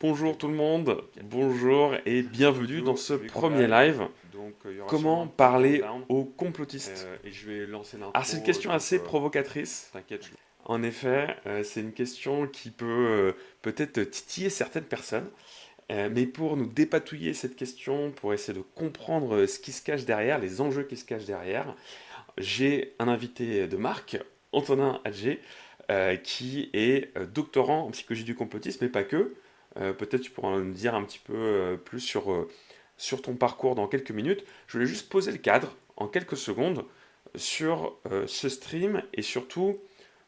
Bonjour tout le monde, bonjour et bienvenue dans ce premier live. Il y aura sûrement Comment un petit parler countdown aux complotistes? et je vais lancer Alors c'est une l'intro, question assez provocatrice. t'inquiète. En effet, c'est une question qui peut peut-être titiller certaines personnes. Mais pour nous dépatouiller cette question, pour essayer de comprendre ce qui se cache derrière, les enjeux qui se cachent derrière, j'ai un invité de marque, Antonin Adjé, qui est doctorant en psychologie du complotisme, mais pas que. Peut-être tu pourras nous dire un petit peu plus sur ton parcours dans quelques minutes. Je voulais juste poser le cadre en quelques secondes sur ce stream et surtout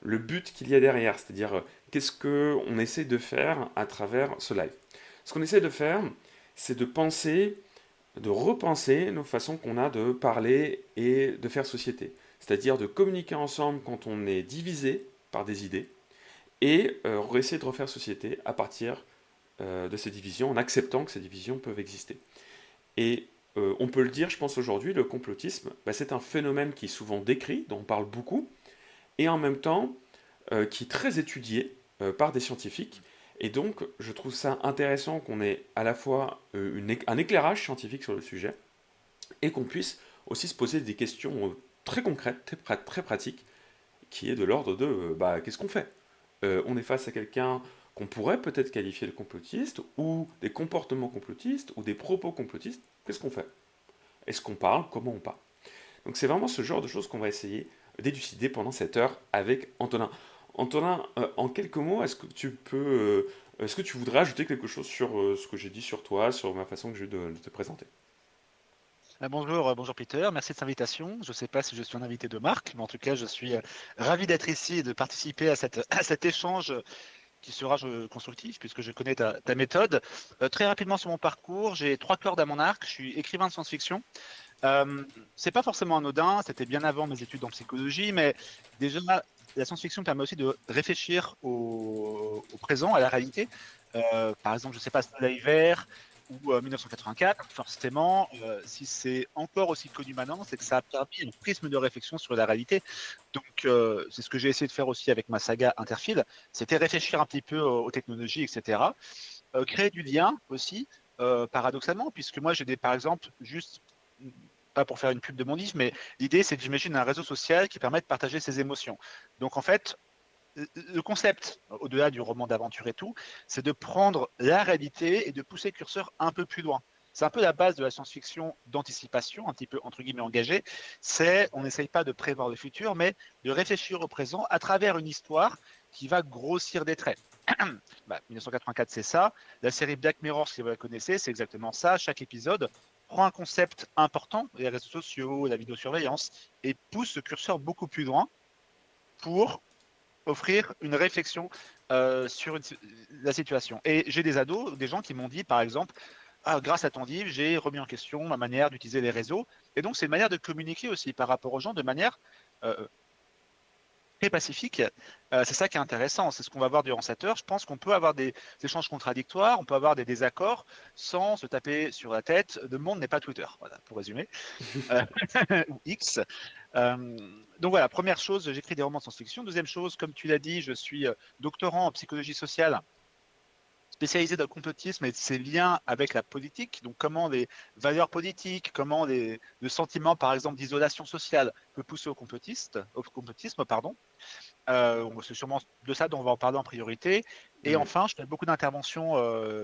le but qu'il y a derrière, c'est-à-dire qu'est-ce qu'on essaie de faire à travers ce live. Ce qu'on essaie de faire, c'est de penser, de repenser nos façons qu'on a de parler et de faire société. C'est-à-dire de communiquer ensemble quand on est divisé par des idées et essayer de refaire société à partir de ces divisions en acceptant que ces divisions peuvent exister. Et on peut le dire, je pense aujourd'hui, le complotisme, bah, c'est un phénomène qui est souvent décrit, dont on parle beaucoup, et en même temps qui est très étudié par des scientifiques. Et donc, je trouve ça intéressant qu'on ait à la fois un éclairage scientifique sur le sujet et qu'on puisse aussi se poser des questions très concrètes, très pratiques, qui est de l'ordre de bah, qu'est-ce qu'on fait? On est face à quelqu'un qu'on pourrait peut-être qualifier de complotiste, ou des comportements complotistes, ou des propos complotistes. Qu'est-ce qu'on fait? Est-ce qu'on parle? Comment on parle? Donc c'est vraiment ce genre de choses qu'on va essayer d'élucider pendant cette heure avec Antonin. Antonin, en quelques mots, est-ce que tu voudrais ajouter quelque chose sur ce que j'ai dit sur toi, sur ma façon que j'ai de te présenter? Bonjour Peter, merci de cette invitation. Je ne sais pas si je suis un invité de marque, mais en tout cas, je suis ravi d'être ici et de participer à, à cet échange qui sera constructif puisque je connais ta méthode. Très rapidement sur mon parcours, j'ai trois cordes à mon arc. Je suis écrivain de science-fiction. C'est pas forcément anodin, c'était bien avant mes études en psychologie, mais déjà, la science-fiction permet aussi de réfléchir au présent, à la réalité. Par exemple, je sais pas, Soleil Vert ou 1984, forcément, si c'est encore aussi connu maintenant, c'est que ça a permis un prisme de réflexion sur la réalité. Donc, c'est ce que j'ai essayé de faire aussi avec ma saga Interfile, c'était réfléchir un petit peu aux technologies, etc. Créer du lien aussi, paradoxalement, puisque moi, j'ai des, par exemple, juste, pas pour faire une pub de mon livre, mais l'idée, c'est que j'imagine un réseau social qui permet de partager ses émotions. Donc, en fait, le concept, au-delà du roman d'aventure et tout, c'est de prendre la réalité et de pousser le curseur un peu plus loin. C'est un peu la base de la science-fiction d'anticipation, un petit peu entre guillemets engagée. C'est, on n'essaye pas de prévoir le futur, mais de réfléchir au présent à travers une histoire qui va grossir des traits. 1984, c'est ça. La série Black Mirror, si vous la connaissez, c'est exactement ça. Chaque épisode prend un concept important, les réseaux sociaux, la vidéosurveillance, et pousse ce curseur beaucoup plus loin pour offrir une réflexion sur la situation. Et j'ai des ados, des gens qui m'ont dit, par exemple, ah, grâce à ton livre, j'ai remis en question ma manière d'utiliser les réseaux. Et donc, c'est une manière de communiquer aussi par rapport aux gens de manière très pacifique. C'est ça qui est intéressant, c'est ce qu'on va voir durant cette heure. Je pense qu'on peut avoir des échanges contradictoires, on peut avoir des désaccords sans se taper sur la tête. Le monde n'est pas Twitter, voilà, pour résumer, euh, ou X. Euh, donc voilà, première chose, j'écris des romans de science-fiction. Deuxième chose, comme tu l'as dit, je suis doctorant en psychologie sociale spécialisé dans le complotisme et ses liens avec la politique, donc comment les valeurs politiques, comment le sentiment, par exemple, d'isolation sociale peut pousser au complotisme, pardon. C'est sûrement de ça dont on va en parler en priorité. Et Hmm. enfin, je fais beaucoup d'interventions,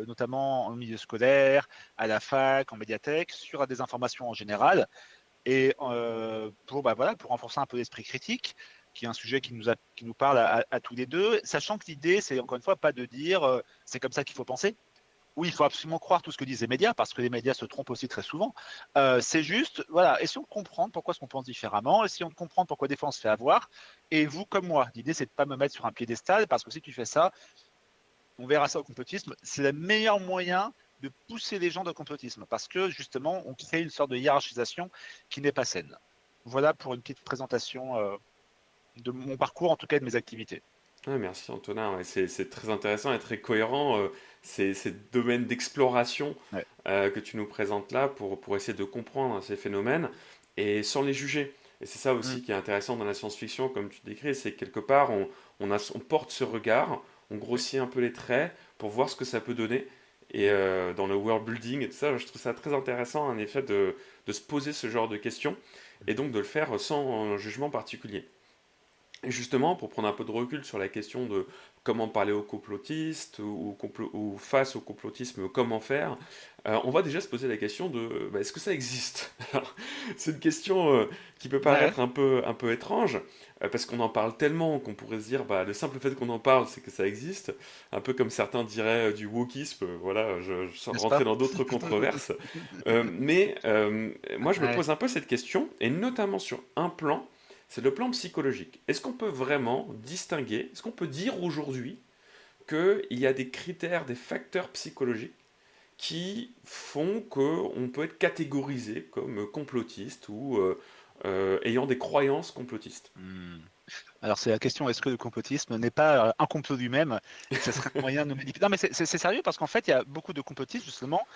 notamment en milieu scolaire, à la fac, en médiathèque, sur des informations en général. Et pour, bah, voilà, pour renforcer un peu l'esprit critique, qui est un sujet qui nous parle à tous les deux, sachant que l'idée, c'est encore une fois pas de dire c'est comme ça qu'il faut penser. Oui, il faut absolument croire tout ce que disent les médias, parce que les médias se trompent aussi très souvent. C'est juste, voilà, essayons de comprendre pourquoi est-ce qu'on pense différemment, essayons de comprendre pourquoi des fois on se fait avoir. Et vous, comme moi, l'idée, c'est de ne pas me mettre sur un piédestal, parce que si tu fais ça, on verra ça au complotisme, c'est le meilleur moyen de pousser les gens dans le complotisme, parce que justement, on crée une sorte de hiérarchisation qui n'est pas saine. Voilà pour une petite présentation de mon parcours, en tout cas de mes activités. Ouais, merci Antonin, ouais, c'est très intéressant et très cohérent ces domaines d'exploration Ouais. que tu nous présentes là pour essayer de comprendre ces phénomènes et sans les juger. Et c'est ça Mm. aussi qui est intéressant dans la science-fiction, comme tu décris, c'est que quelque part on porte ce regard, on Oui. grossit un peu les traits pour voir ce que ça peut donner. Et dans le world building et tout ça, je trouve ça très intéressant, en effet, de se poser ce genre de questions et donc de le faire sans jugement particulier. Et justement, pour prendre un peu de recul sur la question de comment parler aux complotistes ou face au complotisme, comment faire, on va déjà se poser la question de est-ce que ça existe? Alors, c'est une question qui peut Ouais, paraître un peu étrange, parce qu'on en parle tellement qu'on pourrait se dire le simple fait qu'on en parle, c'est que ça existe. Un peu comme certains diraient du wokisme, voilà, je sens n'est-ce rentrer pas? dans d'autres controverses. Moi, je me Ouais. pose un peu cette question, et notamment sur un plan, c'est le plan psychologique. Est-ce qu'on peut vraiment distinguer, est-ce qu'on peut dire aujourd'hui qu'il y a des critères, des facteurs psychologiques qui font qu'on peut être catégorisé comme complotiste ou ayant des croyances complotistes? Hmm. Alors c'est la question, est-ce que le complotisme n'est pas un complot lui-même et que ce serait un moyen de nous manipuler? Non mais c'est sérieux parce qu'en fait il y a beaucoup de complotistes justement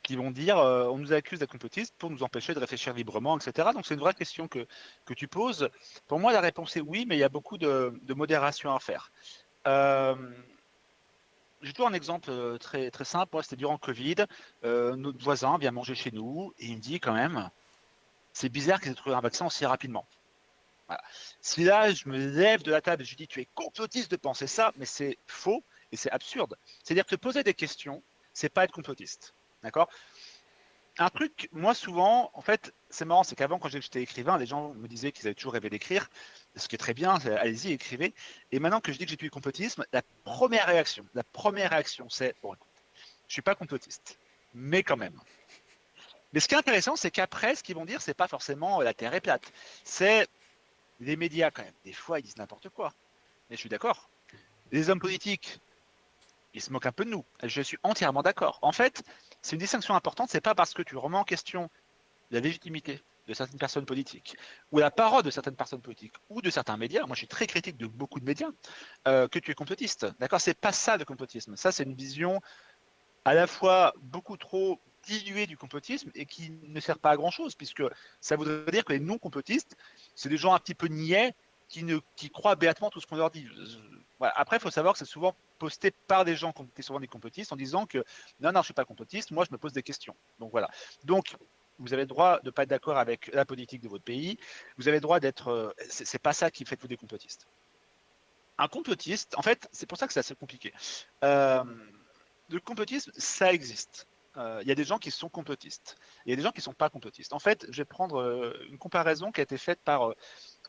qui vont dire on nous accuse d'être complotistes pour nous empêcher de réfléchir librement, etc. Donc c'est une vraie question que tu poses. Pour moi la réponse est oui, mais il y a beaucoup de modération à faire. Euh, J'ai toujours un exemple très, très simple. Moi c'était durant le Covid. Notre voisin vient manger chez nous et il me dit quand même, c'est bizarre qu'ils aient trouvé un vaccin aussi rapidement. Voilà. Si là, je me lève de la table et je dis, tu es complotiste de penser ça, mais c'est faux et c'est absurde. C'est-à-dire que te poser des questions, c'est pas être complotiste. D'accord? Un truc, moi souvent, en fait, c'est marrant, c'est qu'avant, quand j'étais écrivain, les gens me disaient qu'ils avaient toujours rêvé d'écrire, ce qui est très bien, allez-y, écrivez. Et maintenant que je dis que j'étudie le complotisme, la première réaction, c'est, bon, écoute, je suis pas complotiste, mais quand même. Mais ce qui est intéressant, c'est qu'après, ce qu'ils vont dire, c'est pas forcément la Terre est plate. C'est les médias, quand même. Des fois, ils disent n'importe quoi. Mais je suis d'accord. Les hommes politiques, ils se moquent un peu de nous. Je suis entièrement d'accord. En fait, c'est une distinction importante. C'est pas parce que tu remets en question la légitimité de certaines personnes politiques ou la parole de certaines personnes politiques ou de certains médias. Moi, je suis très critique de beaucoup de médias que tu es complotiste. D'accord? C'est pas ça le complotisme. Ça, c'est une vision à la fois beaucoup trop diluée du complotisme et qui ne sert pas à grand chose, puisque ça voudrait dire que les non-complotistes, c'est des gens un petit peu niais qui croient béatement tout ce qu'on leur dit. Voilà. Après, il faut savoir que c'est souvent posté par des gens qui étaient souvent des complotistes en disant que non, non, je ne suis pas complotiste, moi je me pose des questions. Donc voilà. Donc, vous avez le droit de ne pas être d'accord avec la politique de votre pays, vous avez le droit d'être. C'est pas ça qui fait que vous des complotistes. Un complotiste, en fait, c'est pour ça que c'est assez compliqué. Euh, le complotisme, ça existe. Il y a des gens qui sont complotistes. Il y a des gens qui ne sont pas complotistes. En fait, je vais prendre une comparaison qui a été faite par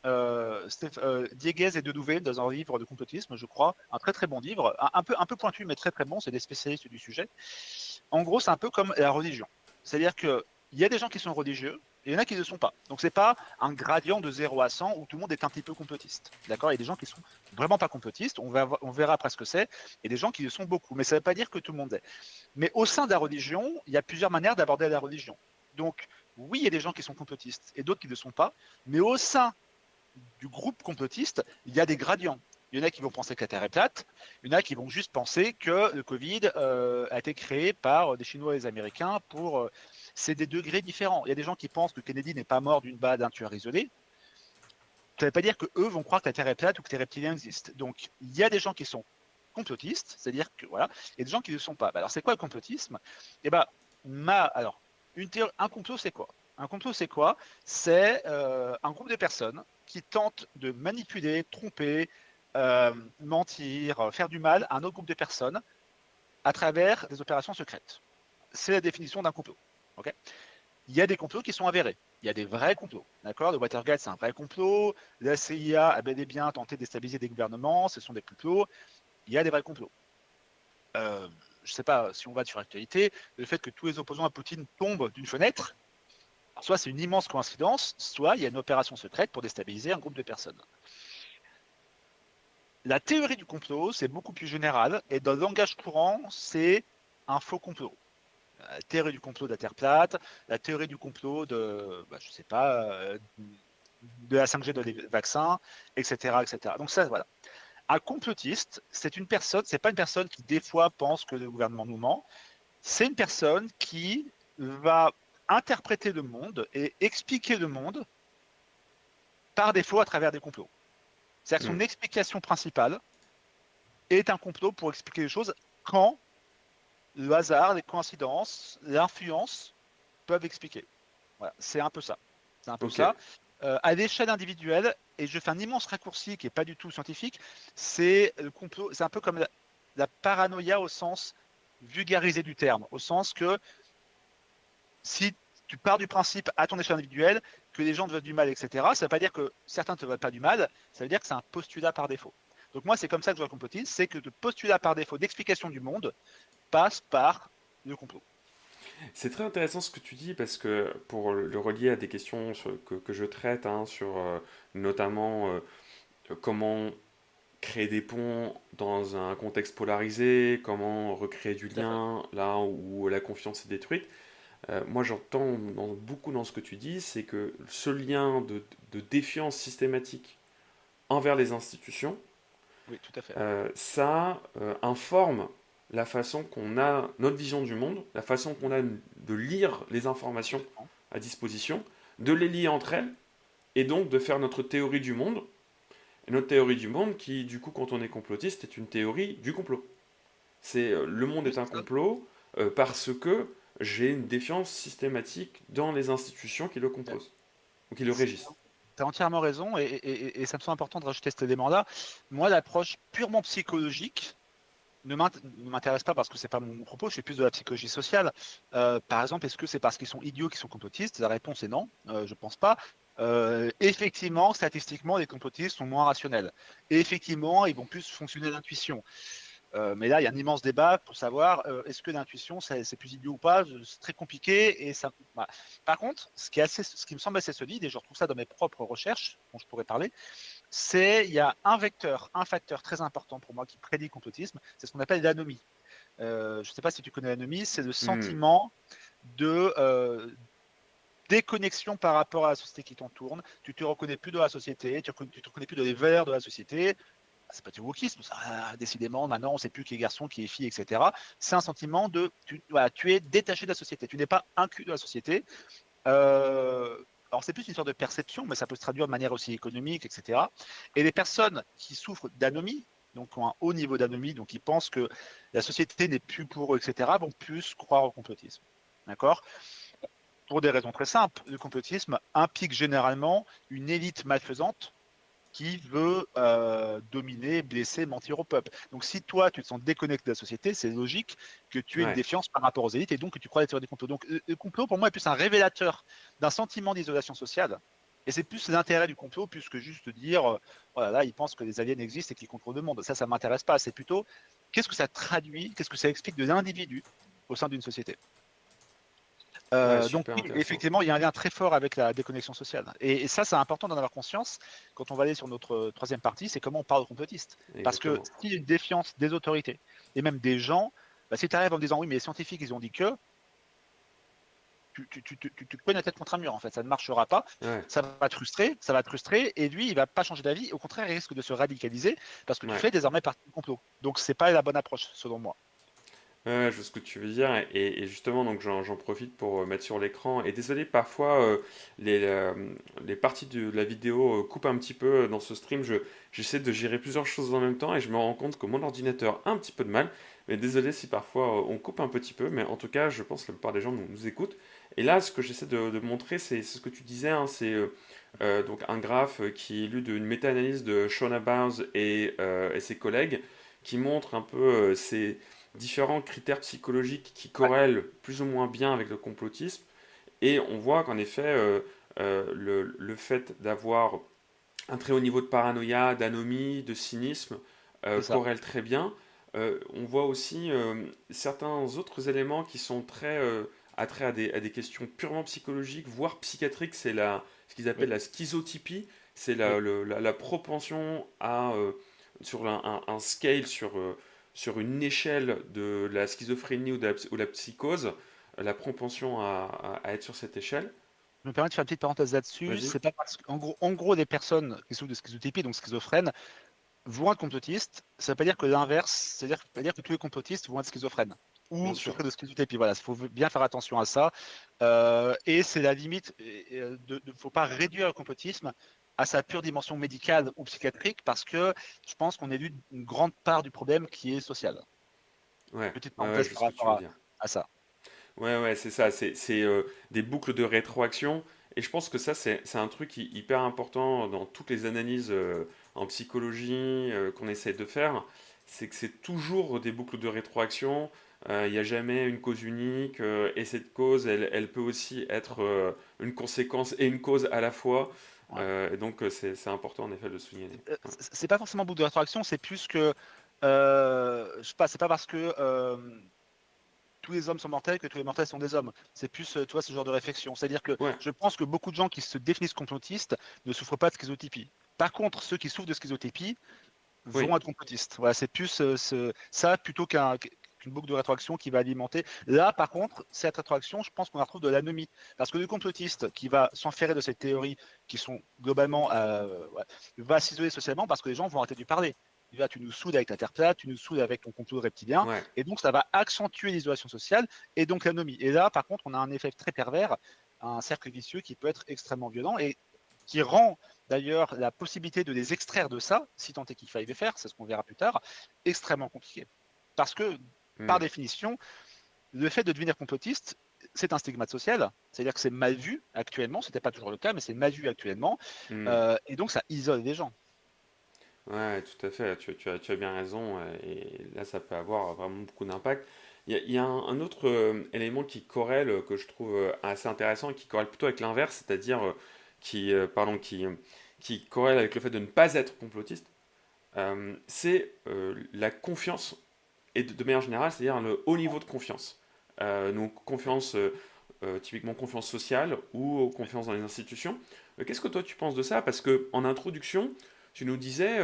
Dieguez et Dedouvé dans un livre de complotisme, je crois. Un très très bon livre, un peu pointu, mais très très bon. C'est des spécialistes du sujet. En gros, c'est un peu comme la religion. C'est-à-dire qu'il y a des gens qui sont religieux et il y en a qui ne le sont pas. Donc, ce n'est pas un gradient de 0 à 100 où tout le monde est un petit peu complotiste. D'accord? Il y a des gens qui sont vraiment pas complotistes. On verra après ce que c'est. Et des gens qui le sont beaucoup. Mais ça ne veut pas dire que tout le monde est. Mais au sein de la religion, il y a plusieurs manières d'aborder la religion. Donc, oui, il y a des gens qui sont complotistes et d'autres qui ne le sont pas. Mais au sein du groupe complotiste, il y a des gradients. Il y en a qui vont penser que la Terre est plate, il y en a qui vont juste penser que le Covid a été créé par des Chinois et des Américains pour... c'est des degrés différents. Il y a des gens qui pensent que Kennedy n'est pas mort d'une balle d'un tueur isolé. Ça ne veut pas dire qu'eux vont croire que la Terre est plate ou que les reptiliens existent. Donc, il y a des gens qui sont complotistes, c'est-à-dire que voilà, il y a des gens qui ne le sont pas. Alors, c'est quoi le complotisme? Eh ben, alors, un complot, c'est quoi? Un complot, c'est quoi? C'est un groupe de personnes qui tentent de manipuler, tromper, mentir, faire du mal à un autre groupe de personnes à travers des opérations secrètes. C'est la définition d'un complot. Okay, il y a des complots qui sont avérés. Il y a des vrais complots. D'accord? Le Watergate, c'est un vrai complot. La CIA a bel et bien tenté de déstabiliser des gouvernements. Ce sont des complots. Il y a des vrais complots. Je ne sais pas si on va sur l'actualité, le fait que tous les opposants à Poutine tombent d'une fenêtre, soit c'est une immense coïncidence, soit il y a une opération secrète pour déstabiliser un groupe de personnes. La théorie du complot, c'est beaucoup plus général, et dans le langage courant, c'est un faux complot. La théorie du complot de la Terre plate, la théorie du complot de, je sais pas, de la 5G, de les vaccins, etc., etc. Donc ça, voilà. Un complotiste, c'est une personne, c'est pas une personne qui des fois pense que le gouvernement nous ment, c'est une personne qui va interpréter le monde et expliquer le monde par défaut à travers des complots. C'est-à-dire que Hmm. son explication principale est un complot pour expliquer les choses quand le hasard, les coïncidences, l'influence peuvent expliquer. Voilà, c'est un peu ça. C'est un peu Ok. ça. À l'échelle individuelle, et je fais un immense raccourci qui n'est pas du tout scientifique, c'est le complot, c'est un peu comme la paranoïa au sens vulgarisé du terme, au sens que si tu pars du principe à ton échelle individuelle que les gens te veulent du mal, etc., ça ne veut pas dire que certains ne te veulent pas du mal, ça veut dire que c'est un postulat par défaut. Donc moi, c'est comme ça que je vois le complotisme, c'est que le postulat par défaut d'explication du monde passe par le complot. C'est très intéressant ce que tu dis parce que pour le relier à des questions que je traite, hein, sur notamment comment créer des ponts dans un contexte polarisé, comment recréer du Tout à fait. lien là où la confiance est détruite. Moi, j'entends beaucoup dans ce que tu dis, c'est que ce lien de défiance systématique envers les institutions, Oui, tout à fait. ça informe la façon qu'on a, notre vision du monde, la façon qu'on a de lire les informations Complètement. à disposition, de les lier entre elles, et donc de faire notre théorie du monde. Et notre théorie du monde qui, du coup, quand on est complotiste, est une théorie du complot. C'est le monde Oui, est un c'est ça. complot parce que j'ai une défiance systématique dans les institutions qui le composent, ou qui le régissent. Tu as entièrement raison et ça me semble important de rajouter cet élément-là. Moi, l'approche purement psychologique ne m'intéresse pas parce que c'est pas mon propos, je fais plus de la psychologie sociale. Par exemple, est-ce que c'est parce qu'ils sont idiots qu'ils sont complotistes? La réponse est non, je pense pas. Effectivement, statistiquement, les complotistes sont moins rationnels. Et effectivement, ils vont plus fonctionner d'intuition. Mais là, il y a un immense débat pour savoir est-ce que l'intuition, c'est plus idiot ou pas. C'est très compliqué. Et ça, voilà. Par contre, ce qui me semble assez solide, et je retrouve ça dans mes propres recherches, dont je pourrais parler, c'est il y a un facteur très important pour moi qui prédit le complotisme, c'est ce qu'on appelle l'anomie. Je ne sais pas si tu connais l'anomie, c'est le Hmm. sentiment de déconnexion par rapport à la société qui t'entoure. Tu te reconnais plus dans la société, tu te reconnais plus dans les valeurs de la société. C'est pas du wokisme, ça, décidément, maintenant on ne sait plus qui est garçon, qui est fille, etc. C'est un sentiment de, voilà, tu es détaché de la société, tu n'es pas inclus de la société. Alors c'est plus une sorte de perception, mais ça peut se traduire de manière aussi économique, etc. Et les personnes qui souffrent d'anomie, donc qui ont un haut niveau d'anomie, donc qui pensent que la société n'est plus pour eux, etc., vont plus croire au complotisme. D'accord? Pour des raisons très simples. Le complotisme implique généralement une élite malfaisante qui veut dominer, blesser, mentir au peuple. Donc si toi, tu te sens déconnecté de la société, c'est logique que tu aies une Ouais, défiance par rapport aux élites et donc que tu crois à la théorie des complots. Donc le complot, pour moi, est plus un révélateur d'un sentiment d'isolation sociale. Et c'est plus l'intérêt du complot, plus que juste dire, voilà, là, ils pensent que les aliens existent et qu'ils contrôlent le monde. Ça ne m'intéresse pas. C'est plutôt, qu'est-ce que ça traduit, qu'est-ce que ça explique de l'individu au sein d'une société. ouais, Donc super oui, intéressant. effectivement, il y a un lien très fort avec la déconnexion sociale. Et ça, c'est important d'en avoir conscience quand on va aller sur notre troisième partie, c'est comment on parle aux complotistes. Parce que Exactement. s'il y a une défiance des autorités et même des gens, bah, si tu arrives en me disant oui, mais les scientifiques, ils ont dit que, tu cognes la tête contre un mur, en fait, ça ne marchera pas, Ouais, ça va te frustrer, et lui, il va pas changer d'avis, au contraire, il risque de se radicaliser parce que tu ouais. fais désormais partie du complot. Donc c'est pas la bonne approche, selon moi. Ouais, je vois ce que tu veux dire et justement donc j'en profite pour mettre sur l'écran et désolé parfois les parties de la vidéo coupent un petit peu dans ce stream j'essaie de gérer plusieurs choses en même temps et je me rends compte que mon ordinateur a un petit peu de mal mais désolé si parfois on coupe un petit peu mais en tout cas je pense que la plupart des gens nous écoutent et là ce que j'essaie de montrer c'est ce que tu disais hein, c'est donc un graphe qui est lu d'une méta-analyse de Shona Barnes et ses collègues qui montre un peu ces différents critères psychologiques qui Ouais, corrèlent plus ou moins bien avec le complotisme. Et on voit qu'en effet, le fait d'avoir un très haut niveau de paranoïa, d'anomie, de cynisme c'est ça. corrèle très bien. On voit aussi certains autres éléments qui sont très attrait à des questions purement psychologiques, voire psychiatriques. C'est ce qu'ils appellent Oui, la schizotypie. C'est oui, la propension à, sur un scale, sur une échelle de la schizophrénie ou de la psychose, la propension à être sur cette échelle. je me permets de faire une petite parenthèse là-dessus. Vas-y. C'est pas parce en gros, les personnes qui souffrent de schizotypie, donc schizophrènes, vont être complotistes. Ça ne veut pas dire que l'inverse, c'est-à-dire pas dire que tous les complotistes vont être schizophrènes Bien ou sûr. souffrir de schizotypie. Voilà, il faut bien faire attention à ça. Et c'est la limite. Il ne faut pas réduire le complotisme à sa pure dimension médicale ou psychiatrique parce que je pense qu'on élude une grande part du problème qui est social. Ouais, Petite ouais, ouais, parenthèse je vois par ce que tu rapport veux dire. à ça. Ouais, ouais, c'est ça, c'est des boucles de rétroaction. Et je pense que ça, c'est un truc hyper important dans toutes les analyses en psychologie qu'on essaie de faire. C'est que c'est toujours des boucles de rétroaction. Il n'y a jamais une cause unique. Et cette cause, elle peut aussi être une conséquence et une cause à la fois. Ouais. Et donc, c'est important en effet de le souligner. Ouais. C'est pas forcément boucle de rétroaction, c'est plus que, je sais pas, c'est pas parce que tous les hommes sont mortels que tous les mortels sont des hommes. C'est plus, tu vois, ce genre de réflexion. C'est-à-dire que Ouais, je pense que beaucoup de gens qui se définissent complotistes ne souffrent pas de schizotypie. Par contre, ceux qui souffrent de schizotypie oui. vont être complotistes. Voilà, c'est plus ça plutôt qu'une boucle de rétroaction qui va alimenter. Là, par contre, cette rétroaction, je pense qu'on la retrouve de l'anomie. Parce que le complotiste qui va s'enferrer de ces théories qui sont globalement, ouais, va s'isoler socialement parce que les gens vont arrêter de lui parler. Il va, tu nous soudes avec la Terre plate, tu nous soudes avec ton complot reptilien, Ouais. et donc ça va accentuer l'isolation sociale et donc l'anomie. Et là, par contre, on a un effet très pervers, un cercle vicieux qui peut être extrêmement violent et qui rend d'ailleurs la possibilité de les extraire de ça, si tant est qu'il faille les faire, c'est ce qu'on verra plus tard, extrêmement compliqué. Parce que, Hmm, par définition, le fait de devenir complotiste, c'est un stigmate social, c'est-à-dire que c'est mal vu actuellement, ce n'était pas toujours le cas, mais c'est mal vu actuellement, hmm. et donc ça isole les gens. Ouais, tout à fait, tu as bien raison, et là ça peut avoir vraiment beaucoup d'impact. Il y a un autre élément qui corrèle, que je trouve assez intéressant, et qui corrèle plutôt avec l'inverse, c'est-à-dire qui corrèle avec le fait de ne pas être complotiste, c'est la confiance, et de manière générale, c'est-à-dire le haut niveau de confiance. Donc confiance, typiquement confiance sociale ou confiance dans les institutions. Qu'est-ce que toi tu penses de ça? Parce que en introduction, tu nous disais,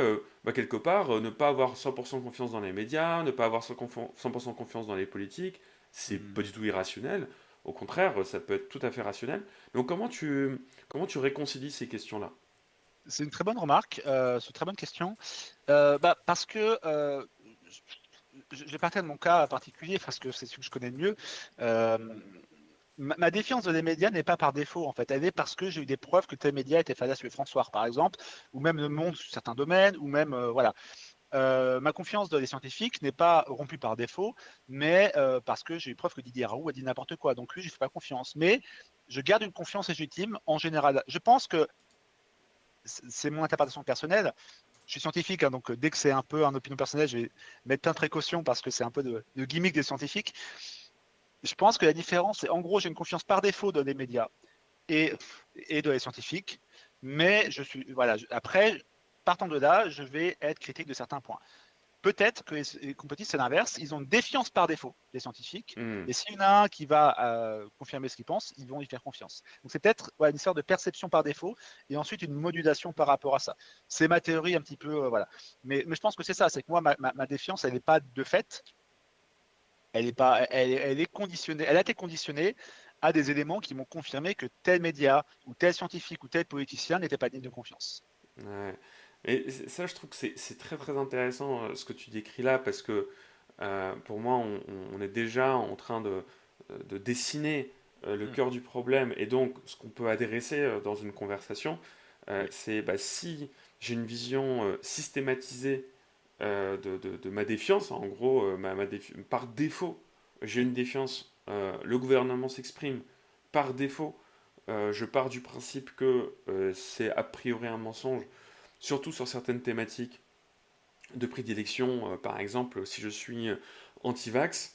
quelque part, ne pas avoir 100% confiance dans les médias, ne pas avoir 100% confiance dans les politiques, c'est Hmm. pas du tout irrationnel. Au contraire, ça peut être tout à fait rationnel. Donc comment tu réconcilies ces questions-là? C'est une très bonne remarque, c'est une très bonne question. Parce que je vais partir de mon cas particulier, parce que c'est celui que je connais le mieux. Euh, ma défiance des médias n'est pas par défaut, en fait. Elle est parce que j'ai eu des preuves que tel média était fallacieux. François, par exemple, ou même Le Monde sur certains domaines, ou même, voilà. Ma confiance dans les scientifiques n'est pas rompue par défaut, mais parce que j'ai eu preuve que Didier Raoult a dit n'importe quoi. Donc lui, je ne fais pas confiance. Mais je garde une confiance légitime en général. Je pense que c'est mon interprétation personnelle. Je suis scientifique, hein, donc dès que c'est un peu un opinion personnelle, je vais mettre plein de précautions parce que c'est un peu de gimmick des scientifiques. Je pense que la différence, c'est en gros, j'ai une confiance par défaut dans les médias et, et dans les scientifiques, mais je suis, voilà, après, partant de là, je vais être critique de certains points. Peut-être que les complotistes, c'est l'inverse. Ils ont une défiance par défaut des scientifiques. Hmm. Et s'il y en a un qui va confirmer ce qu'ils pensent, ils vont y faire confiance. Donc c'est peut-être une sorte de perception par défaut et ensuite une modulation par rapport à ça. C'est ma théorie un petit peu, voilà. Mais je pense que c'est ça, c'est que moi, ma défiance, elle n'est pas de fait. Elle est pas, elle est conditionnée, elle a été conditionnée à des éléments qui m'ont confirmé que tel média ou tel scientifique ou tel politicien n'était pas digne de confiance. Ouais. Et ça, je trouve que c'est très très intéressant ce que tu décris là, parce que pour moi, on est déjà en train de dessiner le Mm. cœur du problème, et donc ce qu'on peut adresser dans une conversation, Oui, c'est si j'ai une vision systématisée de ma défiance, en gros, par défaut, j'ai une défiance, le gouvernement s'exprime, par défaut, je pars du principe que c'est a priori un mensonge, surtout sur certaines thématiques de prédilection. Par exemple, si je suis anti-vax,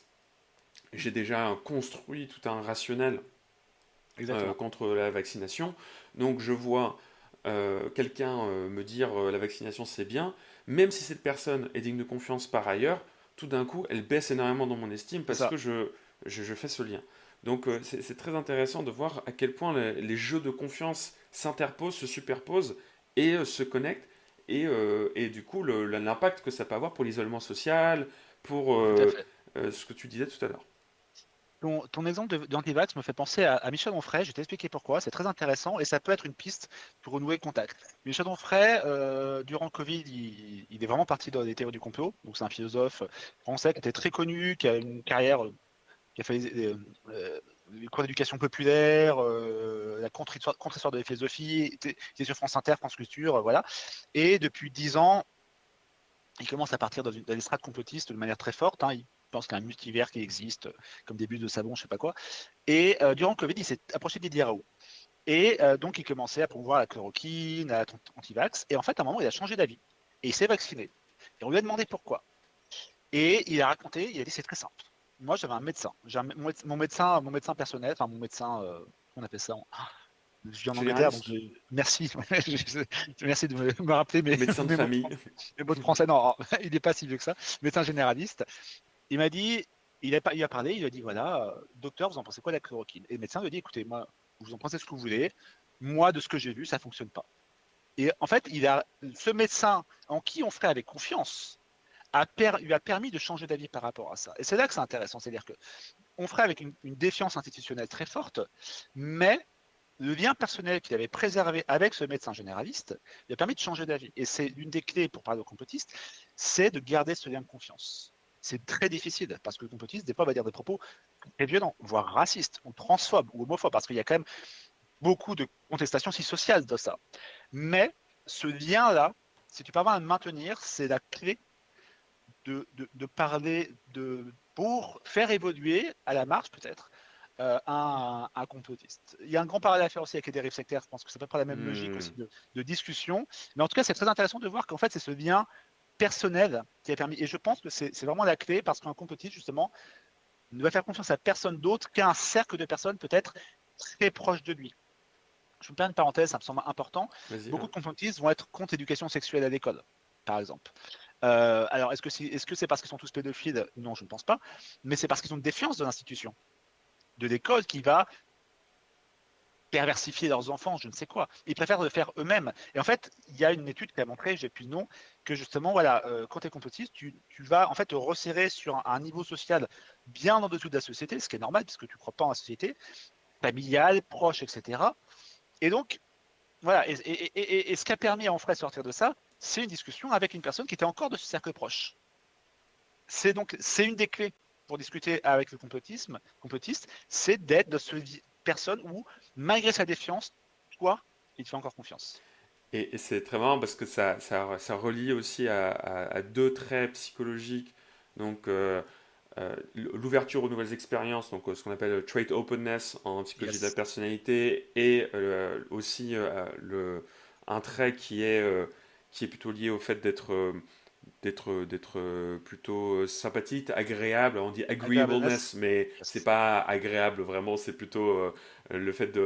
j'ai déjà construit tout un rationnel exactement. contre la vaccination. Donc je vois quelqu'un me dire la vaccination c'est bien, même si cette personne est digne de confiance par ailleurs, tout d'un coup elle baisse énormément dans mon estime C'est parce ça. que je fais ce lien. Donc c'est très intéressant de voir à quel point les jeux de confiance s'interposent, se superposent et se connectent. Et du coup, l'impact que ça peut avoir pour l'isolement social, pour Tout à fait. ce que tu disais tout à l'heure. Ton exemple d'antivax me fait penser à Michel Onfray. Je vais t'expliquer pourquoi. C'est très intéressant et ça peut être une piste pour renouer le contact. Michel Onfray, durant le Covid, il est vraiment parti dans les théories du complot. Donc, c'est un philosophe français qui était très connu, qui a une carrière, qui a fait les cours d'éducation populaire, la contre-histoire de la philosophie, était sur France Inter, France Culture, voilà. Et depuis 10 ans, il commence à partir dans les strates complotistes de manière très forte, hein. pense qu'il y a un multivers qui existe, comme des bulles de savon, je sais pas quoi. Et durant le Covid, il s'est approché de Didier Raoult. Et donc, il commençait à promouvoir la chloroquine, à anti-vax. Et en fait, à un moment, il a changé d'avis. Et il s'est vacciné. Et on lui a demandé pourquoi. Et il a raconté, il a dit c'est très simple. Moi, j'avais un médecin. Mon médecin personnel, enfin mon médecin, on appelle ça. Je vis en Angleterre, donc Généraliste. merci. Merci de me rappeler Médecin de mes mots, famille. mes mots de français. Non, il n'est pas si vieux que ça. Médecin généraliste. Il m'a dit, il a parlé, il a dit voilà, docteur, vous en pensez quoi de la chloroquine? Et le médecin lui a dit écoutez, moi, vous en pensez ce que vous voulez. Moi, de ce que j'ai vu, ça fonctionne pas. Et en fait, ce médecin en qui on ferait avec confiance lui a permis de changer d'avis par rapport à ça. Et c'est là que c'est intéressant, c'est-à-dire que on ferait avec une défiance institutionnelle très forte, mais le lien personnel qu'il avait préservé avec ce médecin généraliste lui a permis de changer d'avis. Et c'est une des clés pour parler aux complotistes, c'est de garder ce lien de confiance. C'est très difficile parce que le complotiste, des fois, va dire des propos très violents, voire racistes, ou transphobes, ou homophobes, parce qu'il y a quand même beaucoup de contestations si sociales de ça. Mais ce lien-là, si tu parviens à le maintenir, c'est la clé de parler pour faire évoluer à la marge peut-être un complotiste. Il y a un grand parallèle à faire aussi avec les dérives sectaires, je pense que c'est à peu près la même logique aussi de discussion, mais en tout cas c'est très intéressant de voir qu'en fait c'est ce lien personnel qui a permis, et je pense que c'est vraiment la clé parce qu'un complotiste justement ne va faire confiance à personne d'autre qu'à un cercle de personnes peut-être très proches de lui. Je me permets une parenthèse, ça me semble important. Vas-y. Beaucoup de complotistes vont être contre l'éducation sexuelle à l'école, par exemple. Alors, est-ce que c'est parce qu'ils sont tous pédophiles? Non, je ne pense pas. Mais c'est parce qu'ils ont une défiance de l'institution, de l'école qui va perversifier leurs enfants, je ne sais quoi. Ils préfèrent le faire eux-mêmes. Et en fait, il y a une étude qui a montré, j'ai plus le nom, que justement, voilà, quand tu es complotiste, tu vas en fait te resserrer sur un niveau social bien en dessous de la société, ce qui est normal puisque tu ne crois pas en la société, familiale, proche, etc. Et donc, voilà. Et ce qui a permis à Onfray de sortir de ça, c'est une discussion avec une personne qui était encore de ce cercle proche. C'est une des clés pour discuter avec le complotiste, c'est d'être de cette personne où, malgré sa défiance, toi, il te fait encore confiance. Et c'est très marrant parce que ça relie aussi à deux traits psychologiques. Donc, l'ouverture aux nouvelles expériences, donc ce qu'on appelle le trait openness en psychologie de la Yes. personnalité, et aussi un trait qui est plutôt lié au fait d'être plutôt sympathique, agréable. On dit agreeableness, Agreeableness. mais c'est Yes. pas agréable vraiment, c'est plutôt le fait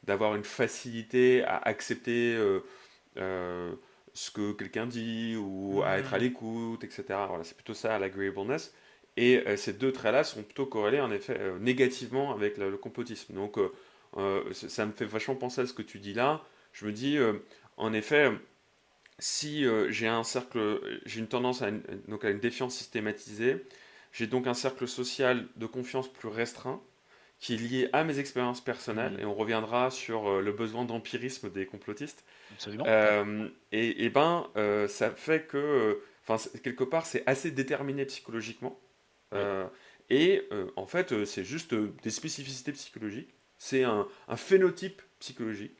d'avoir une facilité à accepter ce que quelqu'un dit ou à être à l'écoute, etc. Voilà, c'est plutôt ça, l'agreeableness. Et ces deux traits-là sont plutôt corrélés en effet négativement avec le complotisme. Donc ça me fait vachement penser à ce que tu dis là. Je me dis, en effet, si j'ai une tendance donc à une défiance systématisée, j'ai donc un cercle social de confiance plus restreint qui est lié à mes expériences personnelles, et on reviendra sur le besoin d'empirisme des complotistes. Absolument. Ça fait que, enfin, quelque part, c'est assez déterminé psychologiquement. Oui. Euh, En fait, c'est juste des spécificités psychologiques. C'est un phénotype psychologique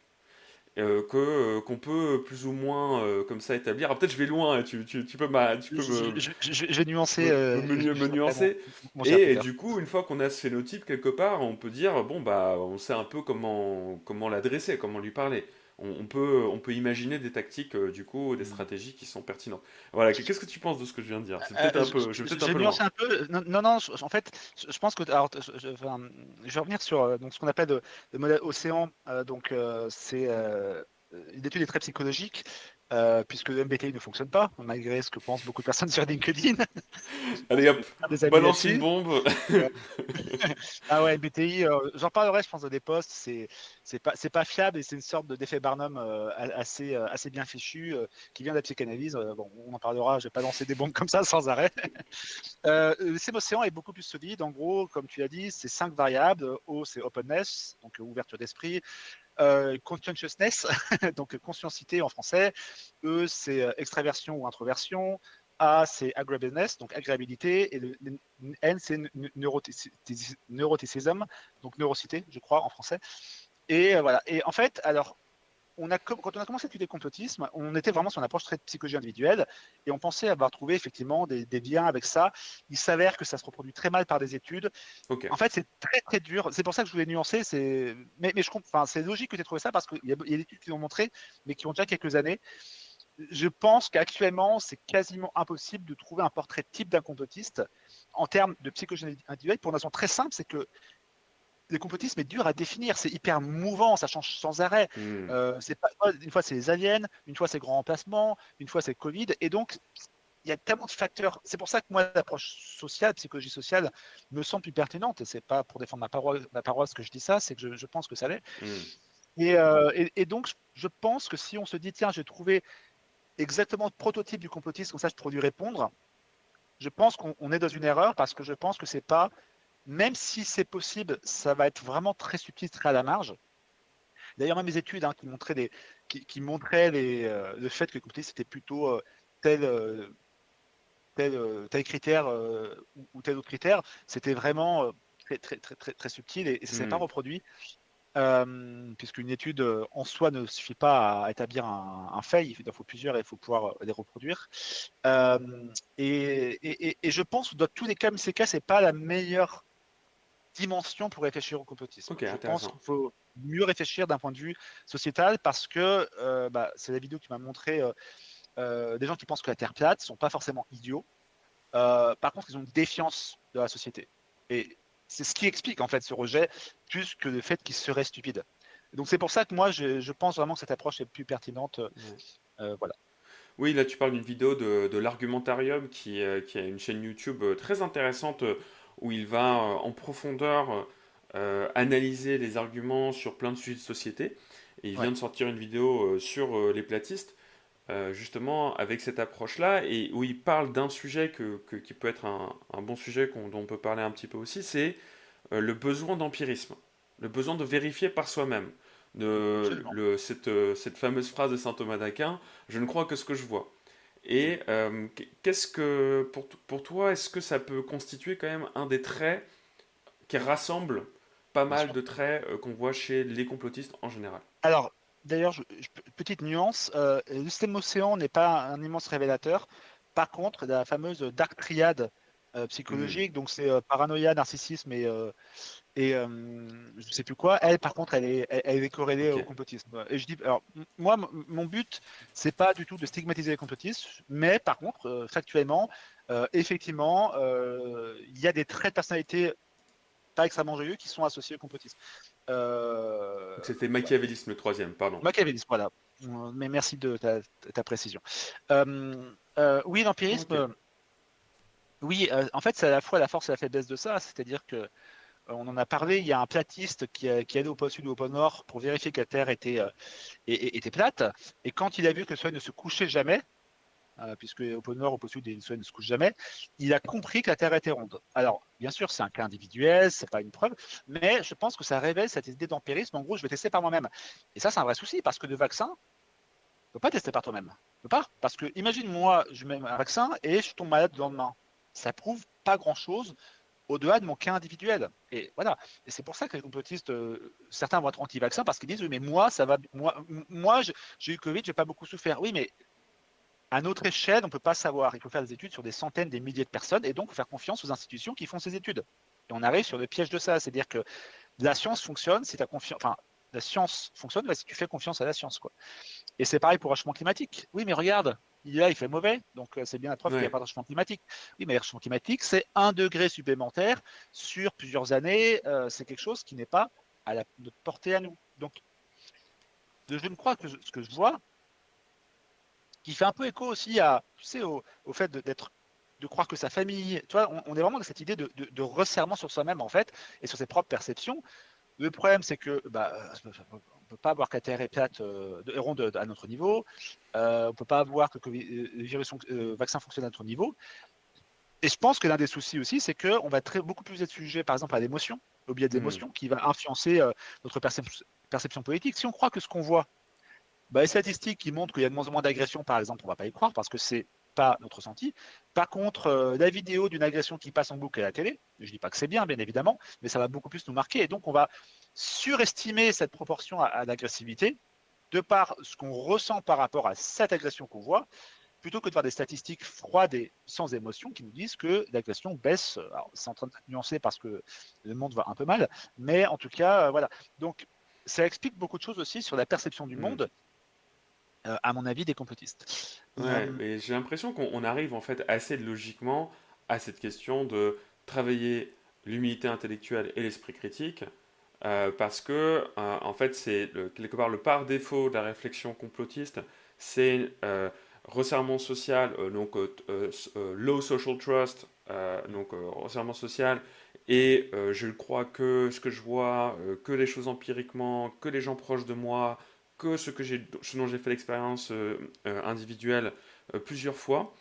qu'on peut plus ou moins comme ça établir. Alors peut-être je vais loin, hein, tu peux Je vais nuancer me juste après nuancer. mon cher Et Peter. du coup, une fois qu'on a ce phénotype quelque part, on peut dire, bon, bah, on sait un peu comment l'adresser, comment lui parler. On peut imaginer des tactiques, du coup, des stratégies qui sont pertinentes. Voilà, qu'est-ce que tu penses de ce que je viens de dire? C'est peut-être un peu, je vais peut-être un J'ai peu loin. nuancé un peu. Non, non, non, en fait, je pense que. Alors, enfin, je vais revenir sur donc, ce qu'on appelle le modèle Océan. Donc, c'est une étude est très psychologique, puisque le MBTI ne fonctionne pas, malgré ce que pensent beaucoup de personnes sur LinkedIn. Je Allez pense que hop, je vais faire des amis balance une là-dessus. bombe. Euh, Ah ouais, MBTI, j'en parlerai, je pense, dans des posts. C'est pas fiable et c'est une sorte d'effet Barnum assez bien fichu qui vient de la psychanalyse. Bon, on en parlera. Je vais pas lancer des bombes comme ça sans arrêt. Le système Océan est beaucoup plus solide. En gros, comme tu l'as dit, c'est 5 variables. O, c'est openness, donc ouverture d'esprit. Conscientiousness, donc consciencité en français. E, c'est extraversion ou introversion. A, c'est agreeableness, donc agréabilité. Et le N, c'est neuroticism, donc neurocité, je crois, en français. Et voilà. Et en fait, alors, quand on a commencé à étudier le complotisme, on était vraiment sur une approche très de psychologie individuelle et on pensait avoir trouvé effectivement des liens avec ça. Il s'avère que ça se reproduit très mal par des études. Ok. En fait, c'est très très dur. C'est pour ça que je voulais nuancer. Mais je comprends. Enfin, c'est logique que tu aies trouvé ça parce qu'il y a des études qui l'ont montré, mais qui ont déjà quelques années. Je pense qu'actuellement, c'est quasiment impossible de trouver un portrait type d'un complotiste en termes de psychologie individuelle pour une raison très simple, c'est que le complotisme est dur à définir, c'est hyper mouvant, ça change sans arrêt. Hmm. Une fois c'est les aliens, une fois c'est grand remplacement, une fois c'est Covid, et donc il y a tellement de facteurs. C'est pour ça que moi l'approche sociale, psychologie sociale, me semble plus pertinente. Et c'est pas pour défendre ma paroisse que je dis ça, c'est que je pense que ça l'est. Hmm. Et donc je pense que si on se dit tiens, j'ai trouvé exactement le prototype du complotiste, comme ça je pourrais lui répondre. Je pense qu'on est dans une erreur parce que je pense que c'est pas, même si c'est possible, ça va être vraiment très subtil, très à la marge. D'ailleurs, même les études qui montraient le fait que le complotisme c'était plutôt tel, tel critère ou tel autre critère, c'était vraiment très, très, très, très, très subtil et ça ne s'est pas Hmm. reproduit. Puisqu'une étude en soi ne suffit pas à établir un fait, il en faut plusieurs et il faut pouvoir les reproduire. Euh, et je pense que dans tous les cas, ces cas, c'est pas la meilleure dimension pour réfléchir au complotisme. Ok, Je pense intéressant. qu'il faut mieux réfléchir d'un point de vue sociétal parce que c'est la vidéo qui m'a montré des gens qui pensent que la Terre plate sont pas forcément idiots. Par contre, ils ont une défiance de la société. Et c'est ce qui explique en fait ce rejet, plus que le fait qu'ils seraient stupides. Donc c'est pour ça que moi, je pense vraiment que cette approche est plus pertinente. Ouais. Voilà. Oui, là tu parles d'une vidéo de l'Argumentarium qui a une chaîne YouTube très intéressante où il va en profondeur analyser les arguments sur plein de sujets de société. Et il Ouais. vient de sortir une vidéo sur les platistes, justement avec cette approche-là, et où il parle d'un sujet qui peut être un bon sujet dont on peut parler un petit peu aussi, c'est le besoin d'empirisme, le besoin de vérifier par soi-même. Absolument. Cette fameuse phrase de saint Thomas d'Aquin, je ne crois que ce que je vois. Et qu'est-ce que, pour toi, est-ce que ça peut constituer quand même un des traits qui rassemble pas Bien mal sûr. de traits qu'on voit chez les complotistes en général? Alors, d'ailleurs, petite nuance, le système océan n'est pas un immense révélateur. Par contre, la fameuse dark triade Hmm. psychologique, donc c'est paranoïa, narcissisme et je ne sais plus quoi. Elle, par contre, elle est corrélée Ok. au complotisme. Et je dis, alors, moi, mon but, c'est pas du tout de stigmatiser les complotistes, mais par contre, factuellement, effectivement, il y a des traits de personnalité pas extrêmement joyeux qui sont associés au complotisme. Donc c'était Voilà. machiavélisme le troisième, pardon. Machiavélisme, voilà. Mais merci de ta précision. Oui, Ok. l'empirisme, oui, en fait, c'est à la fois la force et la faiblesse de ça. C'est-à-dire que on en a parlé, il y a un platiste qui allait au pôle sud ou au pôle nord pour vérifier que la Terre était plate. Et quand il a vu que le soleil ne se couchait jamais, puisque au pôle nord, au pôle sud, le soleil ne se couche jamais, il a compris que la Terre était ronde. Alors, bien sûr, c'est un cas individuel, c'est pas une preuve, mais je pense que ça révèle cette idée d'empirisme. En gros, je vais tester par moi-même. Et ça, c'est un vrai souci, parce que le vaccin, tu peux pas tester par toi-même. Tu peux pas. Parce que, imagine, moi, je mets un vaccin et je tombe malade le lendemain. Ça prouve pas grand-chose au-delà de mon cas individuel. Et voilà. Et c'est pour ça que les complotistes, certains vont être anti-vaccins parce qu'ils disent oui, mais moi, ça va. Moi j'ai eu Covid, j'ai pas beaucoup souffert. Oui, mais à notre échelle, on ne peut pas savoir. Il faut faire des études sur des centaines, des milliers de personnes et donc faire confiance aux institutions qui font ces études. Et on arrive sur le piège de ça, c'est-à-dire que la science fonctionne si tu as confiance. Enfin, la science fonctionne si tu fais confiance à la science, quoi. Et c'est pareil pour le réchauffement climatique. Oui, mais regarde, il fait mauvais, donc c'est bien la preuve qu'il n'y a Ouais. pas de réchauffement climatique. Oui, mais le réchauffement climatique, c'est 1 degré supplémentaire sur plusieurs années. C'est quelque chose qui n'est pas à notre portée à nous. Donc, je ne crois que ce que je vois, qui fait un peu écho aussi à, tu sais, au fait de croire que sa famille, tu vois, on est vraiment dans cette idée de resserrement sur soi-même en fait et sur ses propres perceptions. Le problème, c'est que on ne peut pas avoir que la Terre est plate, ronde à notre niveau. On ne peut pas avoir que le vaccin fonctionne à notre niveau. Et je pense que l'un des soucis aussi, c'est qu'on va beaucoup plus être sujet, par exemple, à l'émotion, au biais de Hmm. l'émotion, qui va influencer notre perception politique. Si on croit que ce qu'on voit, les statistiques qui montrent qu'il y a de moins en moins d'agressions, par exemple, on ne va pas y croire parce que c'est pas notre ressenti. Par contre, la vidéo d'une agression qui passe en boucle à la télé, je ne dis pas que c'est bien, bien évidemment, mais ça va beaucoup plus nous marquer. Et donc, on va surestimer cette proportion à l'agressivité de par ce qu'on ressent par rapport à cette agression qu'on voit, plutôt que de voir des statistiques froides et sans émotion qui nous disent que l'agression baisse. Alors, c'est en train de nuancer parce que le monde va un peu mal, mais en tout cas, voilà. Donc, ça explique beaucoup de choses aussi sur la perception du monde, à mon avis, des complotistes. Ouais, mais j'ai l'impression qu'on arrive en fait assez logiquement à cette question de travailler l'humilité intellectuelle et l'esprit critique, parce que en fait c'est quelque part le par défaut de la réflexion complotiste, c'est resserrement social, low social trust, resserrement social, et je ne crois que ce que je vois, que les choses empiriquement, que les gens proches de moi, que ce dont j'ai fait l'expérience individuelle plusieurs fois.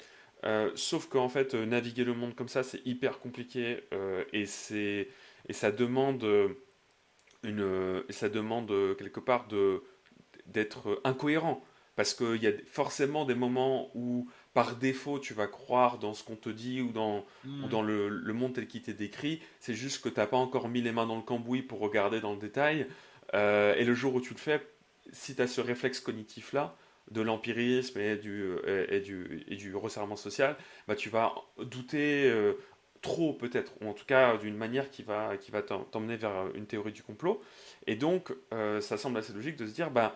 Sauf qu'en fait, naviguer le monde comme ça, c'est hyper compliqué et ça demande ça demande quelque part d'être incohérent. Parce qu'il y a forcément des moments où, par défaut, tu vas croire dans ce qu'on te dit ou dans le monde tel qu'il t'est décrit. C'est juste que tu n'as pas encore mis les mains dans le cambouis pour regarder dans le détail. Et le jour où tu le fais, si tu as ce réflexe cognitif-là, de l'empirisme et du resserrement social, bah, tu vas douter trop peut-être, ou en tout cas d'une manière qui va t'emmener vers une théorie du complot. Et donc, ça semble assez logique de se dire, bah,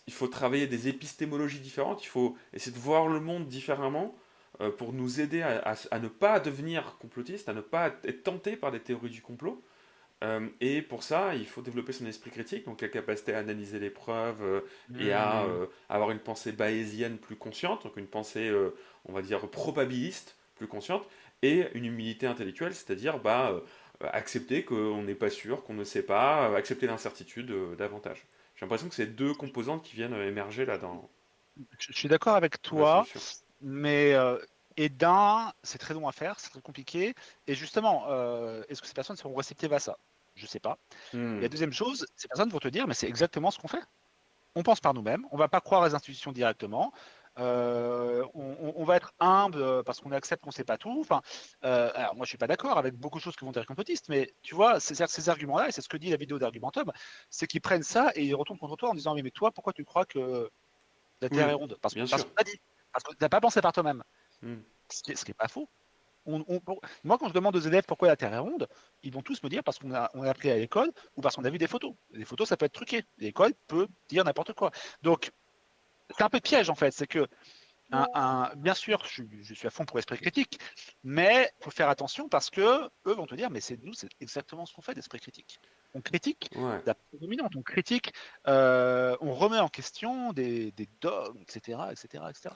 il faut travailler des épistémologies différentes, il faut essayer de voir le monde différemment pour nous aider à ne pas devenir complotiste, à ne pas être tenté par des théories du complot. Et pour ça, il faut développer son esprit critique, donc la capacité à analyser les preuves et à avoir une pensée bayésienne plus consciente, donc une pensée, on va dire, probabiliste plus consciente, et une humilité intellectuelle, c'est-à-dire bah, accepter qu'on n'est pas sûr, qu'on ne sait pas, accepter l'incertitude davantage. J'ai l'impression que c'est deux composantes qui viennent émerger là Je suis d'accord avec dans la toi, solution. mais c'est très long à faire, c'est très compliqué. Et justement, est-ce que ces personnes seront réceptives à ça? Je ne sais pas. Et la Hmm. deuxième chose, ces personnes vont te dire, mais c'est exactement ce qu'on fait. On pense par nous-mêmes, on ne va pas croire les institutions directement. On va être humble parce qu'on accepte qu'on ne sait pas tout. Enfin, alors moi, je ne suis pas d'accord avec beaucoup de choses que vont dire les complotistes, mais tu vois, ces arguments-là, et c'est ce que dit la vidéo d'Argumentum, c'est qu'ils prennent ça et ils retournent contre toi en disant, mais toi, pourquoi tu crois que la Terre est Oui, ronde? Parce, bien parce sûr. qu'on t'a dit, parce que tu n'as pas pensé par toi-même, Hmm. ce qui est pas faux. Moi, quand je demande aux élèves pourquoi la Terre est ronde, ils vont tous me dire parce on a appris à l'école ou parce qu'on a vu des photos. Les photos, ça peut être truqué. L'école peut dire n'importe quoi. Donc, c'est un peu de piège en fait. C'est que, bien sûr, je suis à fond pour l'esprit critique, mais il faut faire attention parce que eux vont te dire, mais c'est exactement ce qu'on fait d'esprit critique. On critique Ouais. la dominante, on critique, on remet en question des dogmes, etc., etc., etc.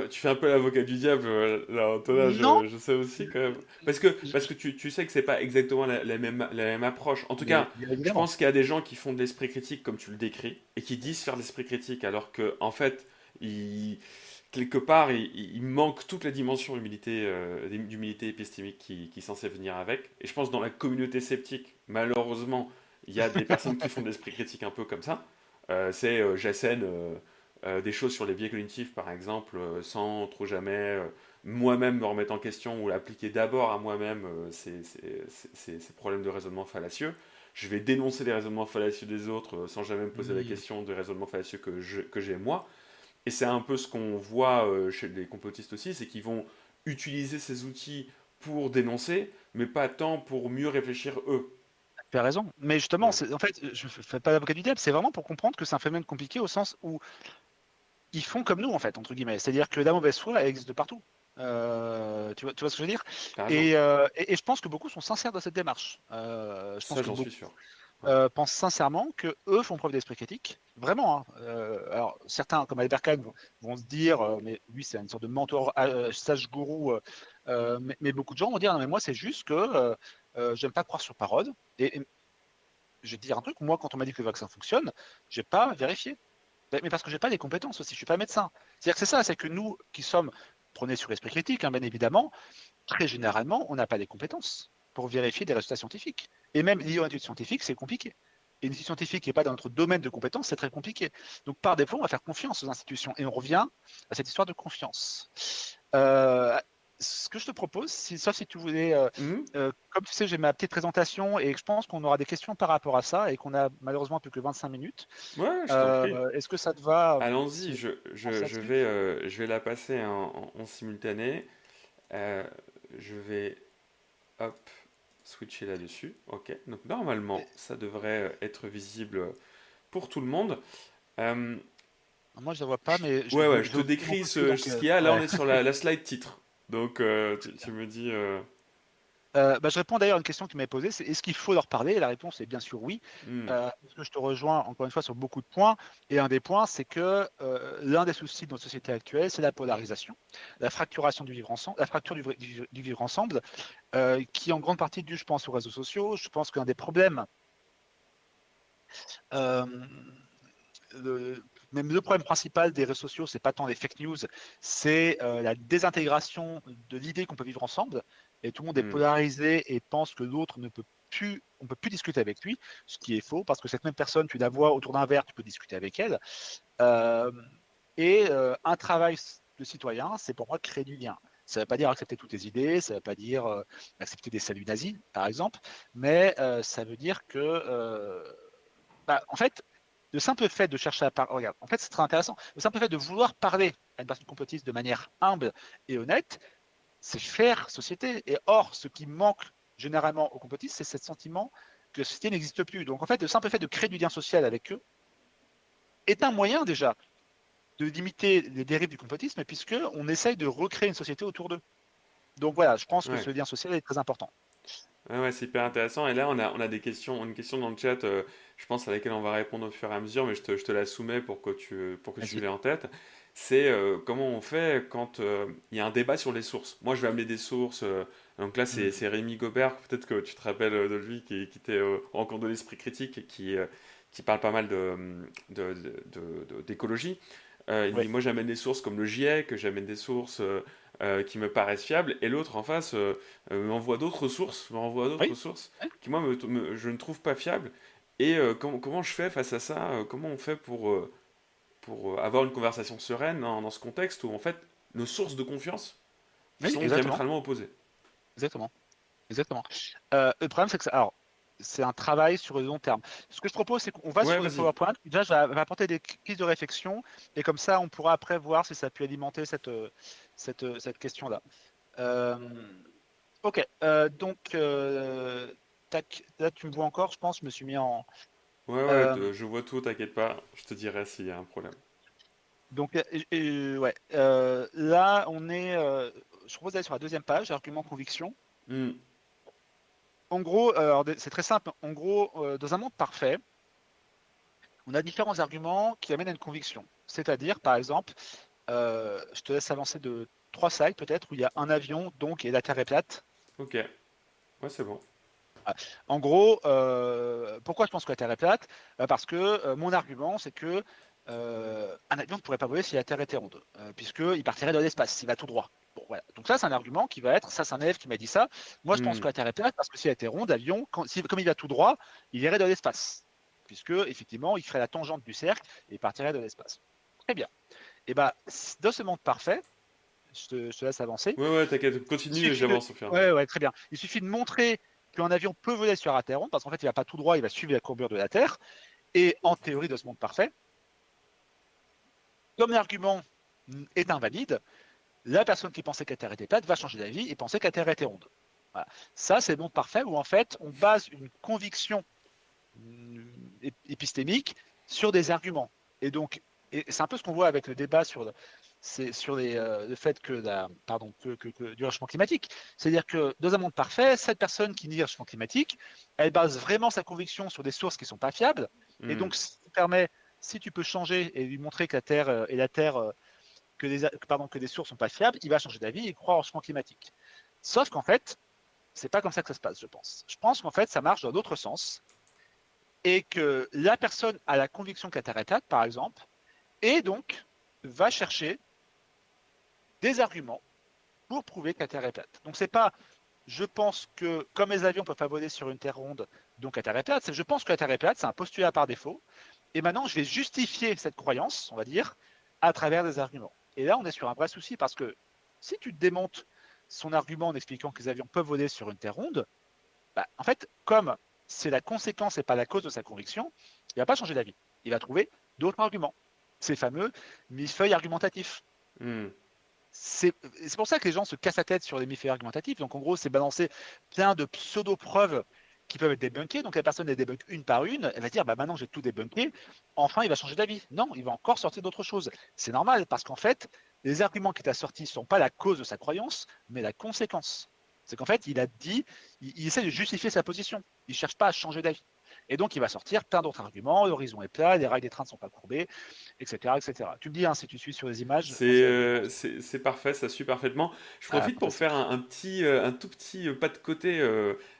Tu fais un peu l'avocat du diable, là, Antonin, Non, je sais aussi quand même. Parce que tu sais que c'est pas exactement la même approche. En tout mais cas, bien je évidemment. pense qu'il y a des gens qui font de l'esprit critique comme tu le décris, et qui disent faire de l'esprit critique, alors que en fait, quelque part, il manque toute la dimension d'humilité épistémique qui est censée venir avec. Et je pense que dans la communauté sceptique, malheureusement, il y a des personnes qui font de l'esprit critique un peu comme ça. J'assène des choses sur les biais cognitifs, par exemple, sans trop jamais moi-même me remettre en question ou appliquer d'abord à moi-même ces problèmes de raisonnement fallacieux. Je vais dénoncer les raisonnements fallacieux des autres sans jamais me poser la Hmm. question des raisonnements fallacieux que j'ai moi. Et c'est un peu ce qu'on voit chez les complotistes aussi, c'est qu'ils vont utiliser ces outils pour dénoncer, mais pas tant pour mieux réfléchir eux. Tu as raison. Mais justement, Ouais. en fait, je ne fais pas l'avocat du diable, c'est vraiment pour comprendre que c'est un phénomène compliqué au sens où ils font comme nous, en fait, entre guillemets. C'est-à-dire que la mauvaise foi, elle existe de partout. Tu vois ce que je veux dire? T'as raison. Et je pense que beaucoup sont sincères dans cette démarche. Je pense Ça, que j'en suis beaucoup sûr. Ouais. pensent sincèrement que eux font preuve d'esprit critique. Vraiment, hein. Alors, certains, comme Albert Kahn, vont se dire, mais lui, c'est une sorte de mentor, sage gourou. Mais beaucoup de gens vont dire, non, mais moi, c'est juste que j'aime pas croire sur parole. Et je vais te dire un truc, moi, quand on m'a dit que le vaccin fonctionne, j'ai pas vérifié. Mais parce que j'ai pas les compétences aussi, je suis pas médecin. C'est-à-dire que c'est ça, c'est que nous qui sommes prenez sur l'esprit critique, hein, bien évidemment, très généralement, on n'a pas les compétences pour vérifier des résultats scientifiques. Et même lié aux études scientifiques, c'est compliqué. Et une étude scientifique qui n'est pas dans notre domaine de compétences, c'est très compliqué. Donc par défaut, on va faire confiance aux institutions. Et on revient à cette histoire de confiance. Euh, ce que je te propose, sauf si tu voulais, Mhm. comme tu sais, j'ai ma petite présentation et je pense qu'on aura des questions par rapport à ça et qu'on a malheureusement plus que 25 minutes. Ouais, je t'en prie. Est-ce que ça te va Allons-y, si on lance là-dessus? je vais la passer en simultané. Euh, je vais, hop, switcher là-dessus. Ok, donc normalement, ça devrait être visible pour tout le monde. Euh, Moi, je ne la vois pas, mais ouais, ouais, je je te vois plus de mon décris côté, donc ce qu'il y a. Là, on ouais. est sur la slide titre. Donc, Très bien. tu me dis. Je réponds d'ailleurs à une question que tu m'avais posée, c'est est-ce qu'il faut leur parler? Et la réponse est bien sûr oui. Hmm, Parce que je te rejoins encore une fois sur beaucoup de points. Et un des points, c'est que l'un des soucis de notre société actuelle, c'est la polarisation, la fracturation du vivre ensemble, la fracture du vivre ensemble, qui en grande partie est due, je pense, aux réseaux sociaux. Je pense qu'un des problèmes, euh, même le problème principal des réseaux sociaux, c'est pas tant les fake news, c'est la désintégration de l'idée qu'on peut vivre ensemble. Et tout le monde est hmm. polarisé et pense que l'autre ne peut plus, on peut plus discuter avec lui, ce qui est faux, parce que cette même personne, tu la vois autour d'un verre, tu peux discuter avec elle. Euh, un travail de citoyen, c'est pour moi créer du lien. Ça ne veut pas dire accepter toutes les idées, ça ne veut pas dire accepter des saluts nazis, par exemple, mais ça veut dire que en fait, le simple fait de chercher à parler, regarde, en fait, c'est très intéressant. Le simple fait de vouloir parler à une personne complotiste de manière humble et honnête, c'est faire société. Et or, ce qui manque généralement aux complotistes, c'est ce sentiment que la société n'existe plus. Donc, en fait, le simple fait de créer du lien social avec eux est un moyen déjà de limiter les dérives du complotisme, puisque on essaye de recréer une société autour d'eux. Donc voilà, je pense que Ouais. ce lien social est très important. Ouais, ouais, c'est hyper intéressant. Et là, on a des questions, une question dans le chat, je pense à laquelle on va répondre au fur et à mesure, mais je te la soumets pour que tu Vas-y. l'aies en tête. C'est comment on fait quand il y a un débat sur les sources. Moi, je vais amener des sources. Donc là, Hmm. c'est Rémi Gobert. Peut-être que tu te rappelles de lui qui était en cours de l'esprit critique et qui parle pas mal d'écologie. Il Oui, dit, moi, j'amène des sources comme le GIEC, j'amène des sources qui me paraissent fiables, et l'autre en face m'envoie d'autres sources, oui, oui. qui moi je ne trouve pas fiables. Et comment je fais face à ça? Comment on fait pour avoir une conversation sereine dans ce contexte où en fait nos sources de confiance Oui, sont exactement, diamétralement opposées? exactement. Exactement. Le problème, c'est que alors, c'est un travail sur le long terme. Ce que je propose, c'est qu'on va Ouais, sur le vas-y. PowerPoint. Déjà, vais apporter des pistes de réflexion et comme ça, on pourra après voir si ça peut alimenter cette question-là. Euh, ok. Tac, là, tu me vois encore, je pense. Je me suis mis en. Ouais, ouais, euh, je vois tout, t'inquiète pas, je te dirai s'il y a un problème. ouais. Là, je propose d'aller sur la deuxième page, argument conviction. Hmm, En gros, c'est très simple. En gros, dans un monde parfait, on a différents arguments qui amènent à une conviction. C'est-à-dire, par exemple, je te laisse avancer de trois slides peut-être, où il y a un avion, donc, et la Terre est plate. ok, ouais, c'est bon. Ah. En gros, pourquoi je pense que la Terre est plate? Parce que mon argument, c'est que un avion ne pourrait pas voler si la Terre était ronde, puisqu'il partirait dans l'espace, s'il va tout droit. Bon, voilà. Donc ça, c'est un argument qui va être, ça c'est un élève qui m'a dit ça, moi je pense Hmm, que la Terre est plate parce que si elle était ronde, l'avion, comme il va tout droit, il irait dans l'espace, puisque effectivement, il ferait la tangente du cercle et il partirait dans l'espace. Très bien. Et bien, dans ce monde parfait, je te laisse avancer. ouais, ouais, t'inquiète, Il continue et suffit de. j'avance au fur et à mesure. Ouais, ouais, très bien. Il suffit de montrer qu'un avion peut voler sur la Terre ronde, parce qu'en fait, il va pas tout droit, il va suivre la courbure de la Terre. Et en théorie de ce monde parfait, comme l'argument est invalide, la personne qui pensait que la Terre était plate va changer d'avis et penser que la Terre était ronde. Voilà. Ça, c'est le monde parfait où en fait, on base une conviction épistémique sur des arguments. Et donc, c'est un peu ce qu'on voit avec le débat le fait du réchauffement climatique. C'est-à-dire que dans un monde parfait, cette personne qui nie le réchauffement climatique, elle base vraiment sa conviction sur des sources qui ne sont pas fiables. Et Hmm, donc, si tu peux changer et lui montrer que la Terre que des sources ne sont pas fiables, il va changer d'avis et croire au réchauffement climatique. Sauf qu'en fait, c'est pas comme ça que ça se passe, je pense. Je pense qu'en fait, ça marche dans d'autres sens et que la personne a la conviction que la Terre est plate, par exemple, et donc va chercher des arguments pour prouver que la Terre est plate. Donc c'est pas je pense que comme les avions peuvent pas voler sur une Terre ronde, donc la Terre est plate, c'est je pense que la Terre est plate, c'est un postulat par défaut, et maintenant je vais justifier cette croyance, on va dire, à travers des arguments. Et là on est sur un vrai souci parce que si tu démontes son argument en expliquant que les avions peuvent voler sur une terre ronde, bah, en fait, comme c'est la conséquence et pas la cause de sa conviction, il ne va pas changer d'avis. Il va trouver d'autres arguments. Ces fameux millefeuilles argumentatifs. Hmm. C'est pour ça que les gens se cassent la tête sur les millefeuilles argumentatifs. Donc en gros, c'est balancer plein de pseudo-preuves qui peuvent être débunkées. Donc la personne les débunk une par une, elle va dire bah, maintenant j'ai tout débunké, enfin il va changer d'avis. Non, il va encore sortir d'autres choses. C'est normal parce qu'en fait, les arguments qu'il a sortis ne sont pas la cause de sa croyance, mais la conséquence. C'est qu'en fait, il a dit, il essaie de justifier sa position. Il ne cherche pas à changer d'avis. Et donc, il va sortir plein d'autres arguments. L'horizon est plat, les rails des trains ne sont pas courbés, etc., etc. Tu me dis, hein, si tu suis sur les images. C'est parfait, ça suit parfaitement. Je Ah, profite pour faire un tout petit pas de côté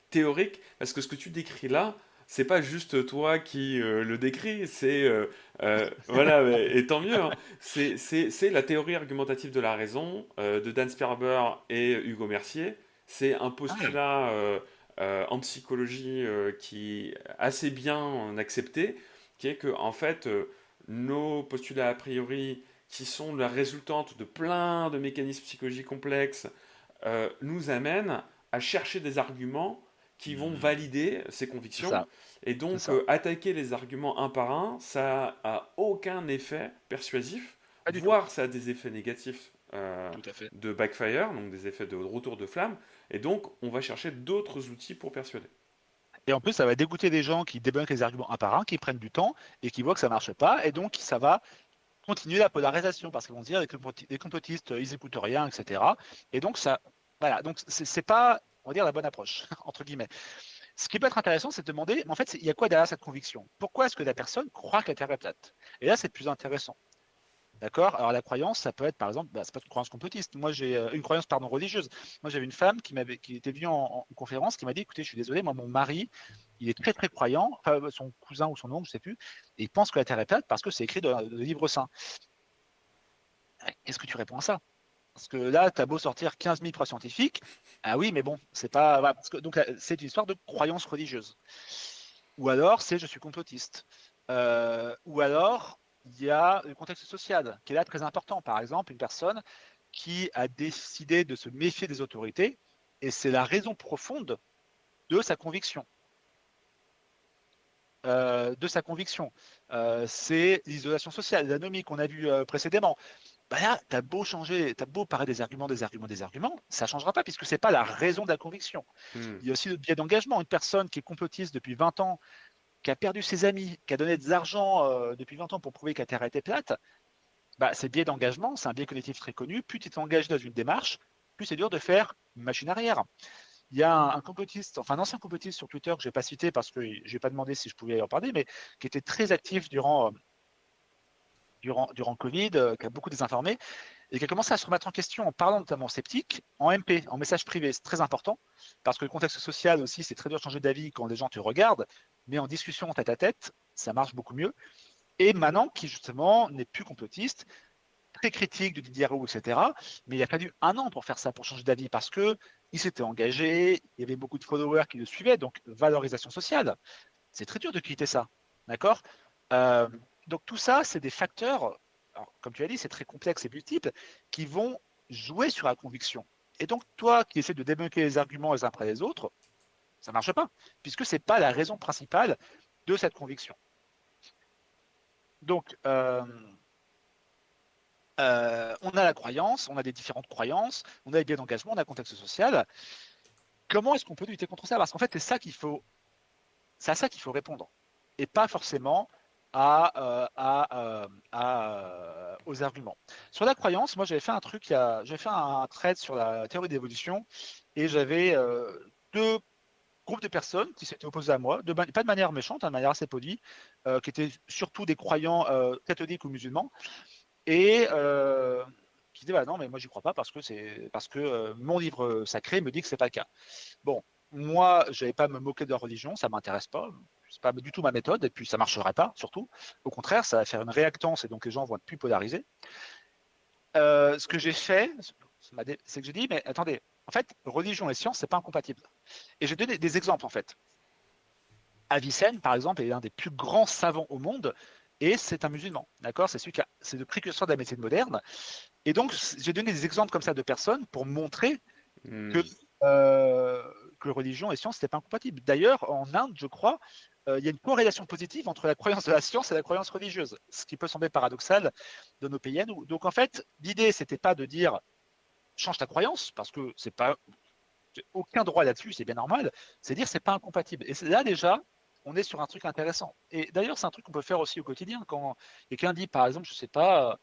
théorique, parce que ce que tu décris là, c'est pas juste toi qui le décris, c'est voilà, et tant mieux. Hein. C'est la théorie argumentative de la raison de Dan Sperber et Hugo Mercier. C'est un postulat en psychologie qui est assez bien accepté, qui est que en fait nos postulats a priori qui sont la résultante de plein de mécanismes psychologiques complexes, nous amènent à chercher des arguments qui vont valider ces convictions. ça, Et donc, ça. attaquer les arguments un par un, ça a aucun effet persuasif, Pas du tout. voire ça a des effets négatifs Tout à fait. de backfire, donc des effets de retour de flamme. Et donc, on va chercher d'autres outils pour persuader. Et en plus, ça va dégoûter des gens qui débunkent les arguments un par un, qui prennent du temps et qui voient que ça ne marche pas. Et donc, ça va continuer la polarisation parce qu'ils vont se dire les complotistes, ils n'écoutent rien, etc. Et donc, ça, voilà. Donc, c'est pas, on va dire, la bonne approche, entre guillemets. Ce qui peut être intéressant, c'est de demander, mais en fait, il y a quoi derrière cette conviction? Pourquoi est-ce que la personne croit que la Terre est plate? Et là, c'est plus intéressant. D'accord. Alors la croyance, ça peut être par exemple, c'est pas une croyance complotiste. Moi, j'ai une croyance pardon religieuse. Moi, j'avais une femme qui était venue en conférence, qui m'a dit, écoutez, je suis désolé, moi, mon mari, il est très très croyant, enfin, son cousin ou son oncle, je sais plus, et il pense que la Terre est plate parce que c'est écrit dans le livre saint. Qu'est-ce que tu réponds à ça? Parce que là, tu as beau sortir 15 000 preuves scientifiques, ah oui, mais bon, c'est pas, voilà, parce que, donc c'est une histoire de croyance religieuse. Ou alors, c'est je suis complotiste. Ou alors, il y a le contexte social qui est là très important. Par exemple, une personne qui a décidé de se méfier des autorités, et c'est la raison profonde de sa conviction. C'est l'isolation sociale, l'anomie qu'on a vu précédemment. Bah là, tu as beau changer, tu as beau parler des arguments, ça ne changera pas puisque ce n'est pas la raison de la conviction. Hmm. Il y a aussi le biais d'engagement. Une personne qui est complotiste depuis 20 ans, qui a perdu ses amis, qui a donné de l'argent depuis 20 ans pour prouver que la Terre était plate, bah, c'est biais d'engagement, c'est un biais cognitif très connu. Plus tu t'engages dans une démarche, plus c'est dur de faire une machine arrière. Il y a un complotiste, enfin un ancien complotiste sur Twitter que je n'ai pas cité parce que je n'ai pas demandé si je pouvais en parler, mais qui était très actif durant Covid, qui a beaucoup désinformé, et qui a commencé à se remettre en question en parlant notamment sceptique, en MP, en message privé. C'est très important, parce que le contexte social aussi, c'est très dur de changer d'avis quand les gens te regardent, mais en discussion tête à tête, ça marche beaucoup mieux. Et Manon, qui justement n'est plus complotiste, très critique de Didier Raoult, etc. Mais il a fallu un an pour faire ça, pour changer d'avis, parce que il s'était engagé, il y avait beaucoup de followers qui le suivaient, donc valorisation sociale. C'est très dur de quitter ça, d'accord. euh, Donc tout ça, c'est des facteurs, alors, comme tu as dit, c'est très complexe et multiple, qui vont jouer sur la conviction. Et donc toi qui essaies de débunker les arguments les uns après les autres, ça ne marche pas, puisque ce n'est pas la raison principale de cette conviction. Donc, on a la croyance, on a des différentes croyances, on a les biais d'engagement, on a le contexte social. Comment est-ce qu'on peut lutter contre ça? Parce qu'en fait, c'est à ça qu'il faut répondre, et pas forcément aux arguments. Sur la croyance, moi j'avais fait un truc, j'avais fait un thread sur la théorie d'évolution, et j'avais deux groupes de personnes qui s'étaient opposés à moi, pas de manière méchante, de manière assez polie, qui étaient surtout des croyants catholiques ou musulmans, et qui disaient bah non mais moi j'y crois pas parce que mon livre sacré me dit que c'est pas le cas. Bon, moi je n'allais pas me moquer de leur religion, ça m'intéresse pas, c'est pas du tout ma méthode et puis ça marcherait pas surtout. Au contraire, ça va faire une réactance et donc les gens vont être plus polarisés. Ce que j'ai fait, c'est que j'ai dit mais attendez, en fait religion et science c'est pas incompatible. Et j'ai donné des exemples en fait. Avicenne, par exemple, est l'un des plus grands savants au monde et c'est un musulman. D'accord. C'est le précurseur de la médecine moderne. Et donc, j'ai donné des exemples comme ça de personnes pour montrer Hmm. que, euh, que religion et science, c'était pas incompatible. D'ailleurs, en Inde, je crois, il y a une corrélation positive entre la croyance de la science et la croyance religieuse, ce qui peut sembler paradoxal de nos pays à nous. Donc en fait, l'idée, c'était pas de dire change ta croyance, parce que c'est pas aucun droit là-dessus, c'est bien normal, c'est dire c'est pas incompatible. Et là déjà, on est sur un truc intéressant. Et d'ailleurs, c'est un truc qu'on peut faire aussi au quotidien. Quand quelqu'un dit, par exemple, je sais pas,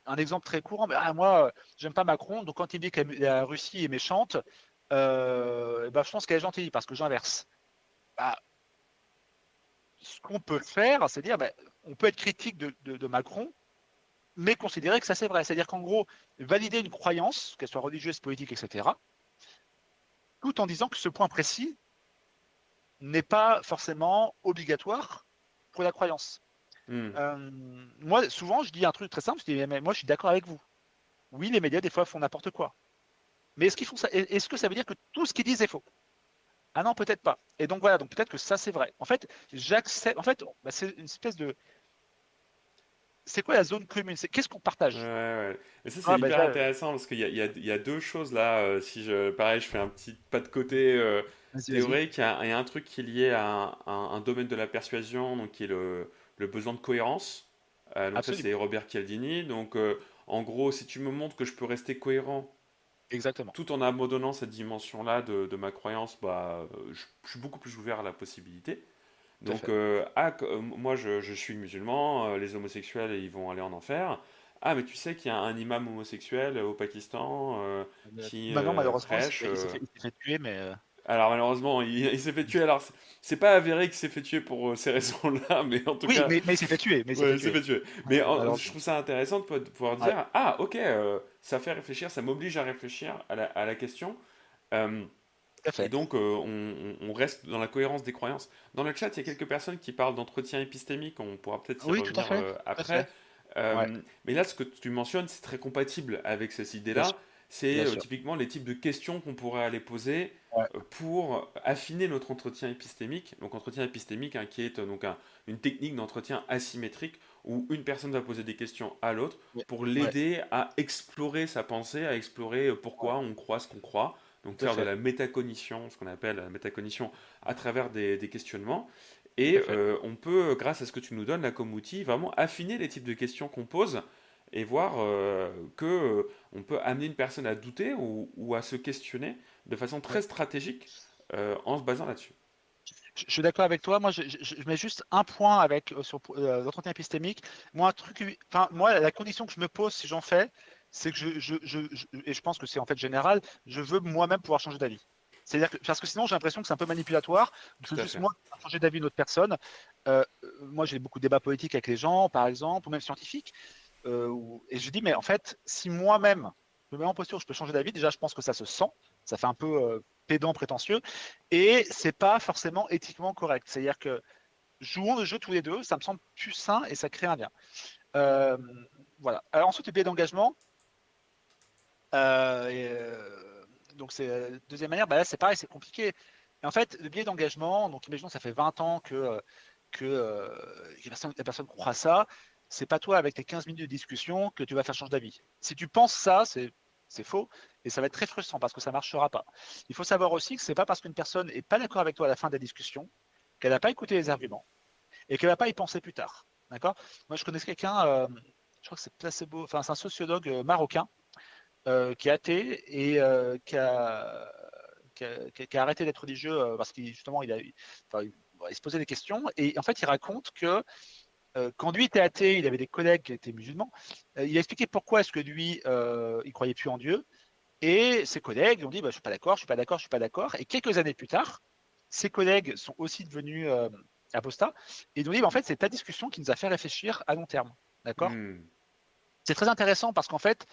un exemple très courant, mais moi, j'aime pas Macron, donc quand il dit que la Russie est méchante, bah, je pense qu'elle est gentille, parce que j'inverse. Bah, ce qu'on peut faire, c'est dire, bah, on peut être critique de Macron, mais considérer que ça c'est vrai. C'est-à-dire qu'en gros, valider une croyance, qu'elle soit religieuse, politique, etc., tout en disant que ce point précis n'est pas forcément obligatoire pour la croyance. Hmm. Moi, souvent, je dis un truc très simple, je dis, mais moi, je suis d'accord avec vous. Oui, les médias, des fois, font n'importe quoi. Mais est-ce qu'ils font ça? Est-ce que ça veut dire que tout ce qu'ils disent est faux? Ah non, peut-être pas. Et donc voilà, donc peut-être que ça, c'est vrai. En fait, j'accepte. En fait, bah, c'est une espèce de. C'est quoi la zone commune? Qu'est-ce qu'on Ouais, partage? ouais. Et ça, c'est Ah, bah, hyper déjà, intéressant parce qu'il y a deux choses là. Si pareil, je fais un petit pas de côté vas-y, vas-y. théorique, il y a un truc qui est lié à un domaine de la persuasion, donc qui est le besoin de cohérence. Donc ça, c'est Absolument. Robert Cialdini. Donc en gros, si tu me montres que je peux rester cohérent Exactement. tout en abandonnant cette dimension-là de ma croyance, bah, je suis beaucoup plus ouvert à la possibilité. Tout à Donc, fait. moi je suis musulman, les homosexuels ils vont aller en enfer. Ah, mais tu sais qu'il y a un imam homosexuel au Pakistan qui Maintenant, malheureusement, prêche. il s'est fait tuer, mais. Alors, malheureusement, il s'est fait tuer. Alors, c'est pas avéré qu'il s'est fait tuer pour ces raisons-là, mais en tout Oui, cas, mais il s'est fait tuer. Mais il s'est ouais, fait il s'est tuer. fait tuer. Mais je Malheureusement. trouve ça intéressant de pouvoir Ouais, dire ah, ok, ça fait réfléchir, ça m'oblige à réfléchir à la question. Euh, tout à et fait. donc, on reste dans la cohérence des croyances. Dans le chat, il y a quelques personnes qui parlent d'entretien épistémique, on pourra peut-être y Oui, tout à revenir fait. Tout à après. fait. Ouais, Mais là, ce que tu mentionnes, c'est très compatible avec cette bien idée-là. sûr. C'est Bien sûr. typiquement les types de questions qu'on pourrait aller poser Ouais, pour affiner notre entretien épistémique. Donc, entretien épistémique, hein, qui est donc une technique d'entretien asymétrique où une personne va poser des questions à l'autre ouais, pour ouais, l'aider à explorer sa pensée, à explorer ouais, pourquoi on croit ce qu'on croit. Donc tout à faire de fait. la métacognition, ce qu'on appelle la métacognition à travers des questionnements. Tout Et à fait. on peut, grâce à ce que tu nous donnes là comme outil, vraiment affiner les types de questions qu'on pose et voir que on peut amener une personne à douter ou à se questionner de façon Ouais. très stratégique en se basant là-dessus. Je suis d'accord avec toi. Moi, je mets juste un point avec sur l'entretien épistémique. Moi, un truc, enfin, moi, la condition que je me pose si j'en fais, c'est que et je pense que c'est en fait général, je veux moi-même pouvoir changer d'avis. C'est-à-dire que, parce que sinon, j'ai l'impression que c'est un peu manipulatoire, que c'est Tout à juste fait. moi qui vais changer d'avis d'une autre personne. Moi, j'ai beaucoup de débats politiques avec les gens, par exemple, ou même scientifiques. Et je dis, mais en fait, si moi-même, je me mets en posture, je peux changer d'avis, déjà, je pense que ça se sent. Ça fait un peu pédant, prétentieux. Et c'est pas forcément éthiquement correct. C'est-à-dire que jouons le jeu tous les deux, ça me semble plus sain et ça crée un lien. Euh, voilà. Alors ensuite, le biais d'engagement. Euh, et, donc c'est deuxième manière, bah là c'est pareil, c'est compliqué. Et en fait, le biais d'engagement, donc imaginons ça fait 20 ans que la personne croit ça, c'est pas toi avec tes 15 minutes de discussion que tu vas faire changer d'avis. Si tu penses ça, c'est faux et ça va être très frustrant parce que ça marchera pas. Il faut savoir aussi que c'est pas parce qu'une personne est pas d'accord avec toi à la fin de la discussion qu'elle n'a pas écouté les arguments et qu'elle va pas y penser plus tard. D'accord? Moi, je connais quelqu'un, je crois que c'est Placebo, enfin, c'est un sociologue marocain qui est athée et qui a arrêté d'être religieux parce qu'il justement enfin, il se posait des questions et en fait il raconte que quand lui était athée, il avait des collègues qui étaient musulmans. Il a expliqué pourquoi est-ce que lui il croyait plus en Dieu et ses collègues lui ont dit bah, je suis pas d'accord, je suis pas d'accord, je suis pas d'accord. Et quelques années plus tard, ses collègues sont aussi devenus apostats et ils ont dit bah, en fait c'est ta discussion qui nous a fait réfléchir à long terme, d'accord? Hmm. C'est très intéressant parce qu'en fait,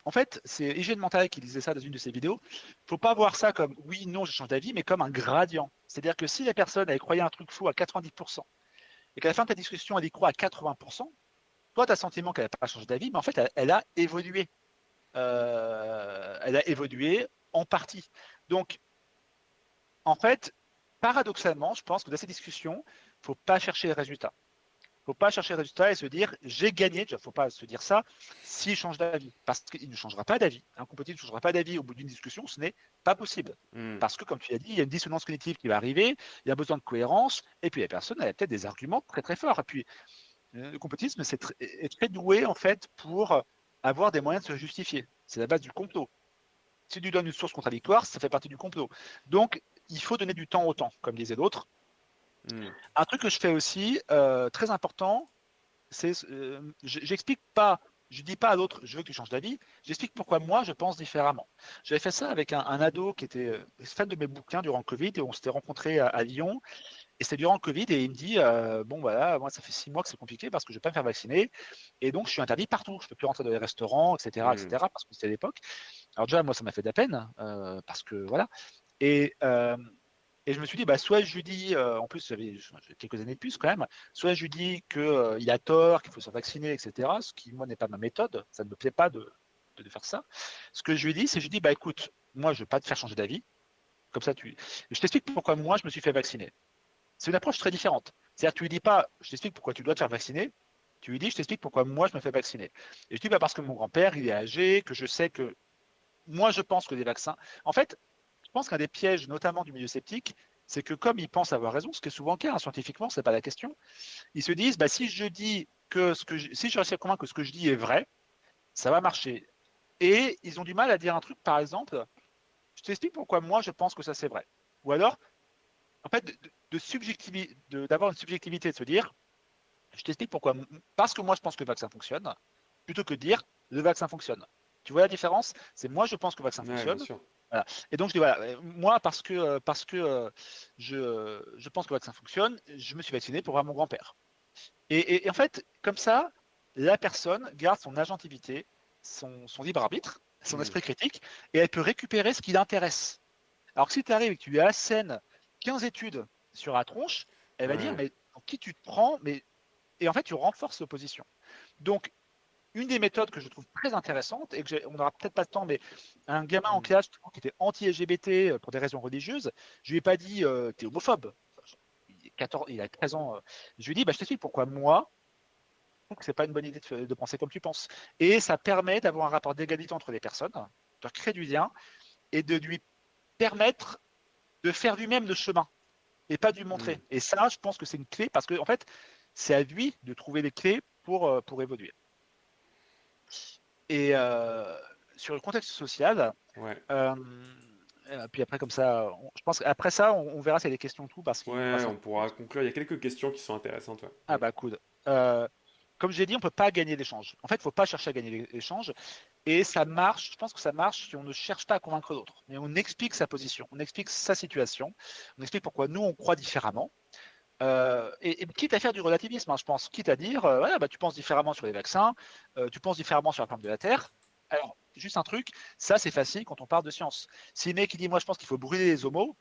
en fait, c'est Hygiène Mentale qui disait ça dans une de ses vidéos. Faut pas voir ça comme oui, non, je change d'avis, mais comme un gradient. C'est-à-dire que si la personne elle croyait un truc faux à 90% et qu'à la fin de ta discussion elle y croit à 80%, toi tu as le sentiment qu'elle n'a pas changé d'avis, mais en fait elle a évolué. Elle a évolué en partie. Donc en fait, paradoxalement, je pense que dans ces discussions, il ne faut pas chercher les résultats. faut pas chercher le résultat et se dire j'ai gagné. Il ne faut pas se dire ça s'il change d'avis. Parce qu'il ne changera pas d'avis. Un compétiteur ne changera pas d'avis au bout d'une discussion, ce n'est pas possible. Parce que, comme tu l'as dit, il y a une dissonance cognitive qui va arriver, il y a besoin de cohérence, et puis la personne elle a peut-être des arguments très très forts. Et puis, le compétitisme est très doué en fait pour avoir des moyens de se justifier. C'est la base du complot. Si tu donnes une source contradictoire, ça fait partie du complot. Donc, il faut donner du temps au temps, comme disait l'autre. Un truc que je fais aussi, très important, c'est j'explique pas, je dis pas à l'autre, je veux que tu changes d'avis, j'explique pourquoi moi je pense différemment. J'avais fait ça avec un ado qui était fan de mes bouquins durant le Covid et on s'était rencontrés à Lyon. Et c'était durant le Covid et il me dit bon voilà, moi ça fait 6 mois que c'est compliqué parce que je ne vais pas me faire vacciner et donc je suis interdit partout, je ne peux plus rentrer dans les restaurants, etc. parce que c'était à l'époque. Alors déjà moi ça m'a fait de la peine parce que voilà. Et, euh, et je me suis dit, bah, soit je lui dis, en plus j'avais quelques années de plus quand même, soit je lui dis qu'il a tort, qu'il faut se vacciner, etc. Ce qui, moi, n'est pas ma méthode, ça ne me plaît pas de faire ça. Ce que je lui dis, c'est je lui dis, bah, écoute, moi, je ne vais pas te faire changer d'avis, comme ça, je t'explique pourquoi moi, je me suis fait vacciner. C'est une approche très différente. C'est-à-dire, tu lui dis pas, je t'explique pourquoi tu dois te faire vacciner, tu lui dis, je t'explique pourquoi moi, je me fais vacciner. Et je dis, bah, parce que mon grand-père, il est âgé, que je sais que moi, je pense que les vaccins. En fait, je pense qu'un des pièges, notamment du milieu sceptique, c'est que comme ils pensent avoir raison, ce qui est souvent le cas, scientifiquement, ce n'est pas la question, ils se disent, bah, si je dis que si je réussis à convaincre que ce que je dis est vrai, ça va marcher. Et ils ont du mal à dire un truc, par exemple, je t'explique pourquoi moi je pense que ça c'est vrai. Ou alors, en fait, d'avoir une subjectivité, de se dire, je t'explique pourquoi, parce que moi je pense que le vaccin fonctionne, plutôt que de dire le vaccin fonctionne. Tu vois la différence? C'est moi je pense que le vaccin Ouais, bien fonctionne. sûr. Voilà. Et donc je dis voilà, moi parce que je pense que le vaccin fonctionne, je me suis vacciné pour voir mon grand-père. Et en fait, comme ça, la personne garde son agentivité, son libre arbitre, son esprit critique, et elle peut récupérer ce qui l'intéresse. Alors que si tu arrives et que tu lui assènes 15 études sur la tronche, elle va dire Ouais. mais pour qui tu te prends, mais et en fait tu renforces l'opposition. Donc une des méthodes que je trouve très intéressante, et que on n'aura peut-être pas le temps, mais un gamin en classe qui était anti-LGBT pour des raisons religieuses, je lui ai pas dit t'es homophobe. Il a 13 ans. Je lui ai dit bah, je t'explique pourquoi moi, je trouve que c'est pas une bonne idée de penser comme tu penses. Et ça permet d'avoir un rapport d'égalité entre les personnes, de créer du lien et de lui permettre de faire lui-même le chemin et pas de lui montrer. Et ça, je pense que c'est une clé parce que en fait, c'est à lui de trouver les clés pour évoluer. Et sur le contexte social, Ouais. euh, puis après comme ça, je pense qu'après ça, on verra s'il y a des questions tout parce qu'il nous Ouais, reste un on peu de pourra temps. conclure. Il y a quelques questions qui sont intéressantes. Ouais. Ah bah cool. Euh, Comme j'ai dit, on peut pas gagner l'échange. En fait, il faut pas chercher à gagner l'échange. Et ça marche, je pense que ça marche si on ne cherche pas à convaincre l'autre. Mais on explique sa position, on explique sa situation, on explique pourquoi nous, on croit différemment. Et quitte à faire du relativisme, hein, je pense, quitte à dire, voilà, bah, tu penses différemment sur les vaccins, tu penses différemment sur la forme de la Terre. Alors, juste un truc, ça c'est facile quand on parle de science. Si le mec il dit, moi je pense qu'il faut brûler les homos,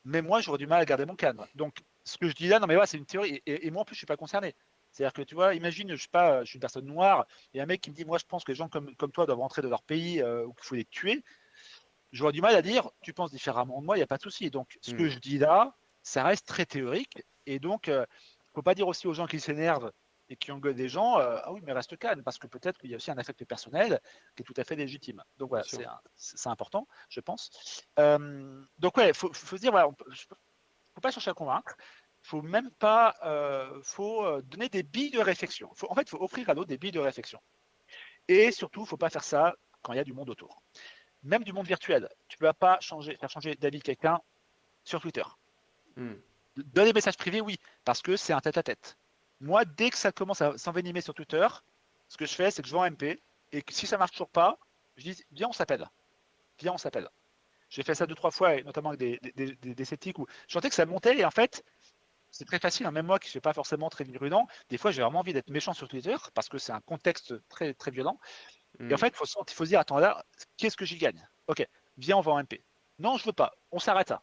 mais moi j'aurais du mal à garder mon calme. Donc, ce que je dis là, non mais ouais, c'est une théorie, et moi en plus je suis pas concerné. C'est-à-dire que tu vois, imagine, je sais pas, je suis une personne noire, et un mec qui me dit, moi je pense que les gens comme toi doivent rentrer de leur pays ou qu'il faut les tuer, j'aurais du mal à dire, tu penses différemment de moi, il n'y a pas de souci. Donc, ce que je dis là, ça reste très théorique. Et donc, il ne faut pas dire aussi aux gens qui s'énervent et qui engueulent des gens, ah oui, mais reste calme, parce que peut-être qu'il y a aussi un affect personnel qui est tout à fait légitime. Donc Bien voilà, sûr. c'est important, je pense. Donc ouais, faut se dire, voilà, faut pas chercher à convaincre. Faut même pas, faut donner des billes de réflexion. En fait, il faut offrir à l'autre des billes de réflexion. Et surtout, il ne faut pas faire ça quand il y a du monde autour, même du monde virtuel. Tu ne vas pas faire changer d'avis de quelqu'un sur Twitter. Dans les messages privés, oui, parce que c'est un tête-à-tête. Moi, dès que ça commence à s'envenimer sur Twitter, ce que je fais, c'est que je vais en MP et que si ça marche toujours pas, je dis viens, on s'appelle. Viens, on s'appelle. J'ai fait ça 2, 3 fois, et notamment avec des sceptiques où je sentais que ça montait et en fait, c'est très facile. Hein, même moi qui ne suis pas forcément très virulent, des fois j'ai vraiment envie d'être méchant sur Twitter parce que c'est un contexte très, très violent. Et en fait, il faut se dire attends, là, qu'est-ce que j'y gagne? Ok, viens, on va en MP. Non, je veux pas. On s'arrête là.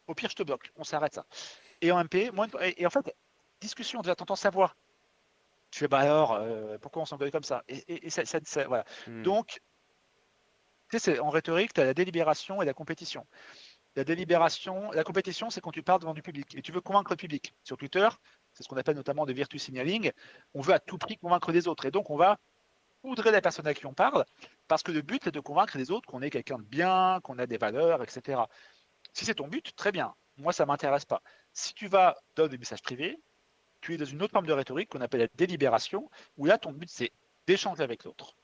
Au pire, je te bloque. On s'arrête ça. Et en MP, et en fait, discussion, déjà, t'entends sa voix. Tu fais, bah alors, pourquoi on s'engueule comme ça? Et voilà. Donc, tu sais, en rhétorique, tu as la délibération et la compétition. La délibération, la compétition, c'est quand tu parles devant du public et tu veux convaincre le public. Sur Twitter, c'est ce qu'on appelle notamment des virtue signaling, on veut à tout prix convaincre les autres. Et donc, on va poudrer la personne à qui on parle, parce que le but est de convaincre les autres qu'on est quelqu'un de bien, qu'on a des valeurs, etc. Si c'est ton but, très bien. Moi, ça ne m'intéresse pas. Si tu vas dans des messages privés, tu es dans une autre forme de rhétorique qu'on appelle la délibération, où là, ton but, c'est d'échanger avec l'autre,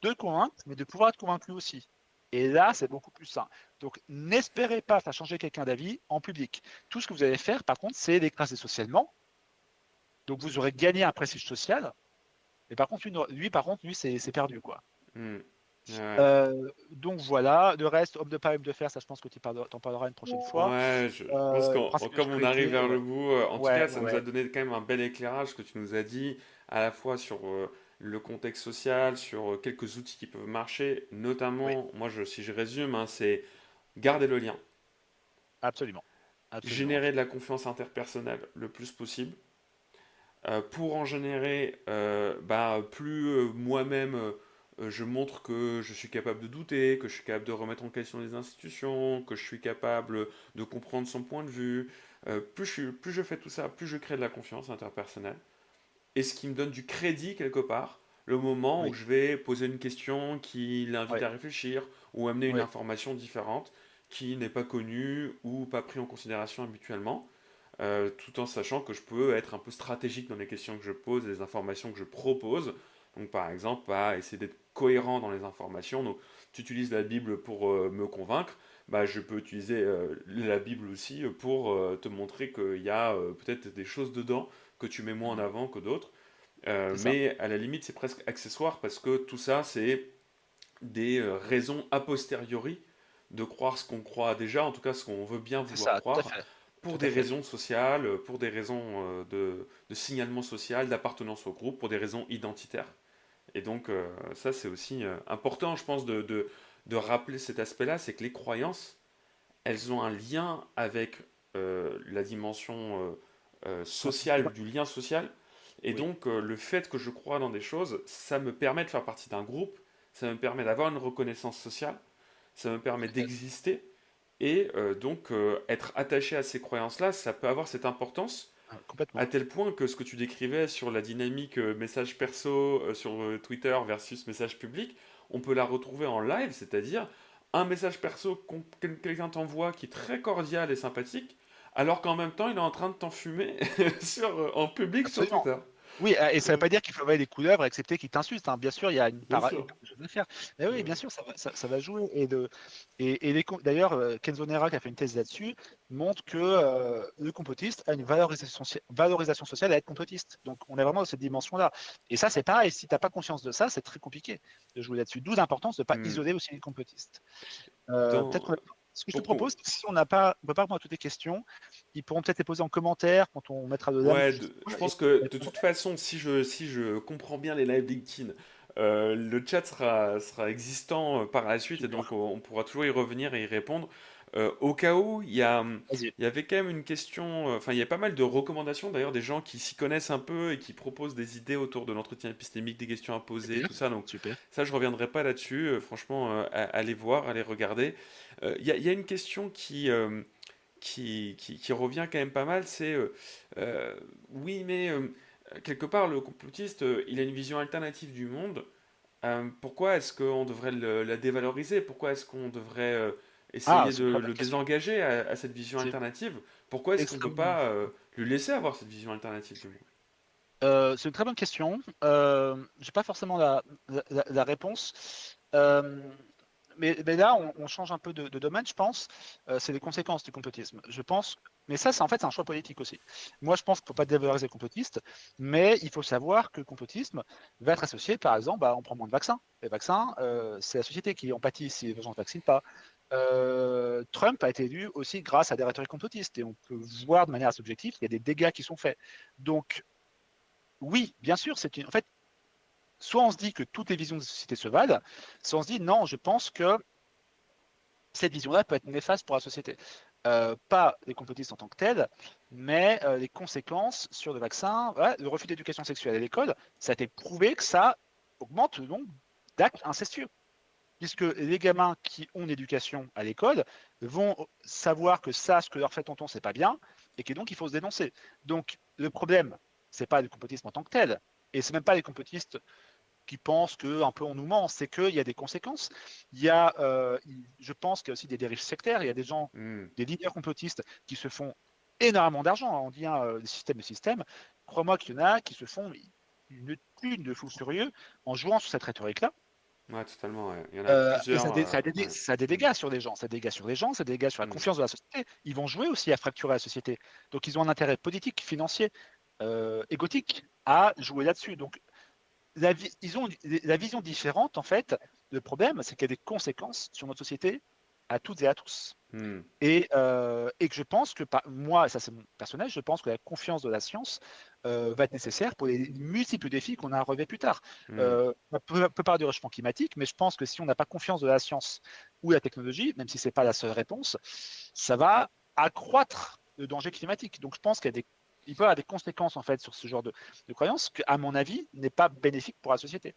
de convaincre, mais de pouvoir être convaincu aussi. Et là, c'est beaucoup plus sain. Donc, n'espérez pas faire changer quelqu'un d'avis en public. Tout ce que vous allez faire, par contre, c'est l'écraser socialement. Donc, vous aurez gagné un prestige social. Mais par contre, lui, c'est perdu, quoi. Hmm. Ouais. Donc voilà, le reste, homme de paille, homme de fer, ça je pense que tu en parleras une prochaine fois. Ouais, je pense Le principe de comme on arrive sécurité, vers le ouais. bout, en tout cas, Ouais, ça nous a ouais, donné quand même un bel éclairage que tu nous as dit, à la fois sur le contexte social, sur quelques outils qui peuvent marcher, oui, notamment, si je résume, hein, c'est garder le lien, absolument. Absolument. générer de la confiance interpersonnelle le plus possible, pour en générer, plus moi-même je montre que je suis capable de douter, que je suis capable de remettre en question les institutions, que je suis capable de comprendre son point de vue. Plus je fais tout ça, plus je crée de la confiance interpersonnelle. Et ce qui me donne du crédit quelque part, le moment où Oui, je vais poser une question qui l'invite oui, à réfléchir ou amener une oui, information différente qui n'est pas connue ou pas prise en considération habituellement, tout en sachant que je peux être un peu stratégique dans les questions que je pose, les informations que je propose. Donc par exemple, à essayer d'être cohérent dans les informations. Donc tu utilises la Bible pour me convaincre, je peux utiliser la Bible aussi pour te montrer qu'il y a peut-être des choses dedans que tu mets moins en mm, avant que d'autres. c'est ça. Mais à la limite, c'est presque accessoire parce que tout ça, c'est des raisons a posteriori de croire ce qu'on croit déjà, en tout cas ce qu'on veut bien C'est vouloir ça, tout à croire, fait. pour Tout à des fait. raisons sociales, pour des raisons de signalement social, d'appartenance au groupe, pour des raisons identitaires. Et donc ça c'est aussi important, je pense, de rappeler cet aspect-là, c'est que les croyances, elles ont un lien avec la dimension sociale, du lien social. Et Oui, donc le fait que je crois dans des choses, ça me permet de faire partie d'un groupe, ça me permet d'avoir une reconnaissance sociale, ça me permet tout à fait. d'exister. Et être attaché à ces croyances-là, ça peut avoir cette importance, à Complètement. tel point que ce que tu décrivais sur la dynamique message perso sur Twitter versus message public, on peut la retrouver en live, c'est-à-dire un message perso que quelqu'un t'envoie qui est très cordial et sympathique, alors qu'en même temps il est en train de t'enfumer en public sur Absolument. Twitter. Oui, et ça ne veut pas dire qu'il faut avoir des coups d'œuvre et accepter qu'ils t'insultent, hein. Bien sûr, il y a Bien une sûr. part de choses à faire. Mais oui, Ouais. bien sûr, ça va jouer. D'ailleurs, Kenzo Nera, qui a fait une thèse là-dessus, montre que le complotiste a une valorisation sociale à être complotiste. Donc, on est vraiment dans cette dimension-là. Et ça, c'est pareil. Si tu n'as pas conscience de ça, c'est très compliqué de jouer là-dessus. D'où l'importance de ne pas Hmm. isoler aussi les complotistes. Dans... Peut-être ce que je te pour qu'on- propose, si on n'a pas, on peut pas répondre à toutes les questions, ils pourront peut-être les poser en commentaire quand on mettra de l'âme. Ouais, Je sais je pas, pense que de toute façon, si je comprends bien les lives LinkedIn, le chat sera existant par la suite et super. donc on pourra toujours y revenir et y répondre. Au cas où, Vas-y. il y avait quand même une question, enfin il y a pas mal de recommandations d'ailleurs des gens qui s'y connaissent un peu et qui proposent des idées autour de l'entretien épistémique, des questions à poser, Super. tout ça. Donc Super. ça, je reviendrai pas là-dessus. Franchement, allez voir, allez regarder. Il y a une question qui revient quand même pas mal, c'est oui, mais quelque part, le complotiste, il a une vision alternative du monde. Pourquoi est-ce qu'on devrait la dévaloriser? Pourquoi est-ce qu'on devrait Ah, essayer c'est de une très bonne le question. désengager à cette vision C'est alternative? Pourquoi est-ce qu'on ne peut extrêmement. pas lui laisser avoir cette vision alternative du monde? C'est une très bonne question. J'ai pas forcément la réponse. Mais là, on change un peu de domaine, je pense. C'est les conséquences du complotisme. Je pense, mais ça, c'est en fait c'est un choix politique aussi. Moi, je pense qu'il ne faut pas dévaloriser le complotisme, mais il faut savoir que le complotisme va être associé, par exemple, on prend moins de vaccins. Les vaccins, c'est la société qui en pâtit si les gens ne se vaccinent pas. Trump a été élu aussi grâce à des rhétoriques complotistes et on peut voir de manière assez objective qu'il y a des dégâts qui sont faits. Donc, oui, bien sûr, en fait, soit on se dit que toutes les visions de société se valent, soit on se dit non, je pense que cette vision-là peut être néfaste pour la société. Pas les complotistes en tant que tels, mais les conséquences sur le vaccin, voilà, le refus d'éducation sexuelle à l'école, ça a été prouvé que ça augmente le nombre d'actes incestueux. Puisque les gamins qui ont une éducation à l'école vont savoir que ça, ce que leur fait tonton, c'est pas bien, et que donc il faut se dénoncer. Donc, le problème, c'est pas le complotisme en tant que tel, et c'est même pas les complotistes qui pensent qu'un peu on nous ment, c'est qu'il y a des conséquences. Je pense qu'il y a aussi des dérives sectaires, il y a des gens, Hmm. des leaders complotistes qui se font énormément d'argent. On dit des systèmes de systèmes. Crois-moi qu'il y en a qui se font une thune de fous furieux en jouant sur cette rhétorique-là. Ouais, totalement. Ouais. Il y en a Et plusieurs. Ouais. ça a des Hmm. dégâts sur les gens, ça a des dégâts sur les gens, ça a des dégâts sur la Hmm. confiance de la société. Ils vont jouer aussi à fracturer la société. Donc ils ont un intérêt politique, financier, égotique à jouer là-dessus. Donc ils ont la vision différente, en fait. Le problème, c'est qu'il y a des conséquences sur notre société à toutes et à tous. Hmm. Et que je pense que, moi, ça c'est mon personnel, je pense que la confiance de la science va être nécessaire pour les multiples défis qu'on a à relever plus tard. Hmm. On peut parler du réchauffement climatique, mais je pense que si on n'a pas confiance de la science ou de la technologie, même si ce n'est pas la seule réponse, ça va accroître le danger climatique. Donc je pense il peut y avoir des conséquences en fait sur ce genre de croyance qui, à mon avis, n'est pas bénéfique pour la société.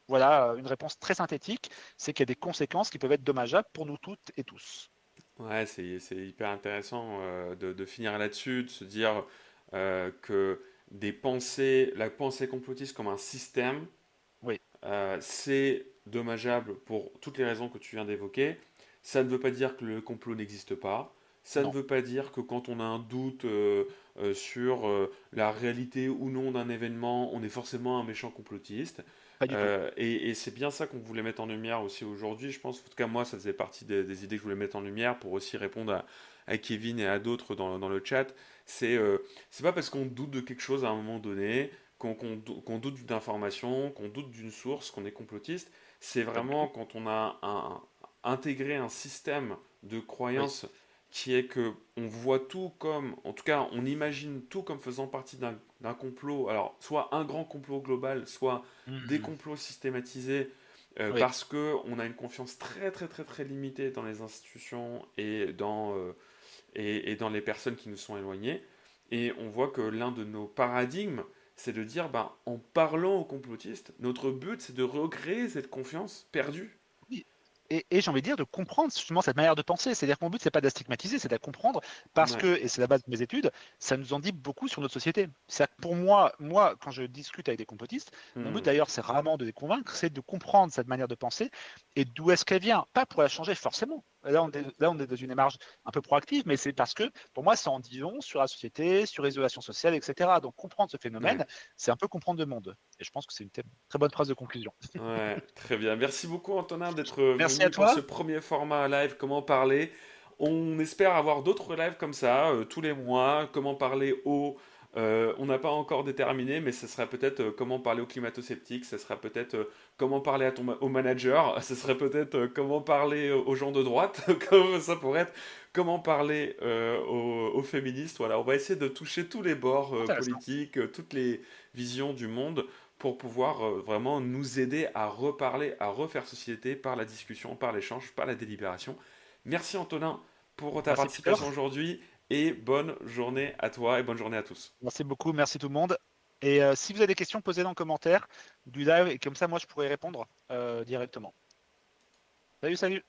Voilà une réponse très synthétique, c'est qu'il y a des conséquences qui peuvent être dommageables pour nous toutes et tous. Ouais, c'est hyper intéressant de finir là-dessus, de se dire que la pensée complotiste comme un système, Oui, c'est dommageable pour toutes les raisons que tu viens d'évoquer. Ça ne veut pas dire que le complot n'existe pas. Ça ne non, veut pas dire que quand on a un doute sur la réalité ou non d'un événement, on est forcément un méchant complotiste. pas du tout. Et c'est bien ça qu'on voulait mettre en lumière aussi aujourd'hui. Je pense, en tout cas moi, ça faisait partie des idées que je voulais mettre en lumière pour aussi répondre à Kevin et à d'autres dans le chat. C'est pas parce qu'on doute de quelque chose à un moment donné qu'on doute d'une information, qu'on doute d'une source, qu'on est complotiste. C'est Pas du vraiment tout. quand on a intégré un système de Oui. croyance qui est que on voit tout comme, en tout cas, on imagine tout comme faisant partie d'un complot. Alors, soit un grand complot global, soit des Mhm. complots systématisés Oui. parce que on a une confiance très très très très limitée dans les institutions et dans les personnes qui nous sont éloignées. Et on voit que l'un de nos paradigmes, c'est de dire, ben, en parlant aux complotistes, notre but, c'est de recréer cette confiance perdue. Oui. Et j'ai envie de dire de comprendre justement cette manière de penser. C'est-à-dire que mon but, c'est pas de la stigmatiser, c'est de la comprendre parce Ouais. que, et c'est la base de mes études, ça nous en dit beaucoup sur notre société. C'est pour moi, quand je discute avec des complotistes, mon but Hmm. d'ailleurs, c'est rarement de les convaincre, c'est de comprendre cette manière de penser et d'où est-ce qu'elle vient. Pas pour la changer forcément. Là, on est dans une démarche un peu proactive, mais c'est parce que pour moi, ça en dit long sur la société, sur les relations sociales, etc. Donc comprendre ce Ouais. phénomène, c'est un peu comprendre le monde. Et je pense que c'est une très bonne phrase de conclusion. Ouais, très bien. Merci beaucoup Antonin d'être Merci à venu pour ce toi. premier format live, Comment parler. On espère avoir d'autres lives comme ça tous les mois. Comment parler on n'a pas encore déterminé, mais ce serait peut-être comment parler aux climato-sceptiques, ce serait peut-être comment parler au manager, ce serait peut-être comment parler aux gens de droite, comme ça pourrait être comment parler aux féministes. Voilà, on va essayer de toucher tous les bords Intéressant. politiques, toutes les visions du monde pour pouvoir vraiment nous aider à reparler, à refaire société par la discussion, par l'échange, par la délibération. Merci Antonin pour ta Merci Peter. participation aujourd'hui et bonne journée à toi et bonne journée à tous. Merci beaucoup, merci tout le monde. Et si vous avez des questions, posez-les en commentaire du live et comme ça, moi, je pourrai répondre directement. Salut, salut.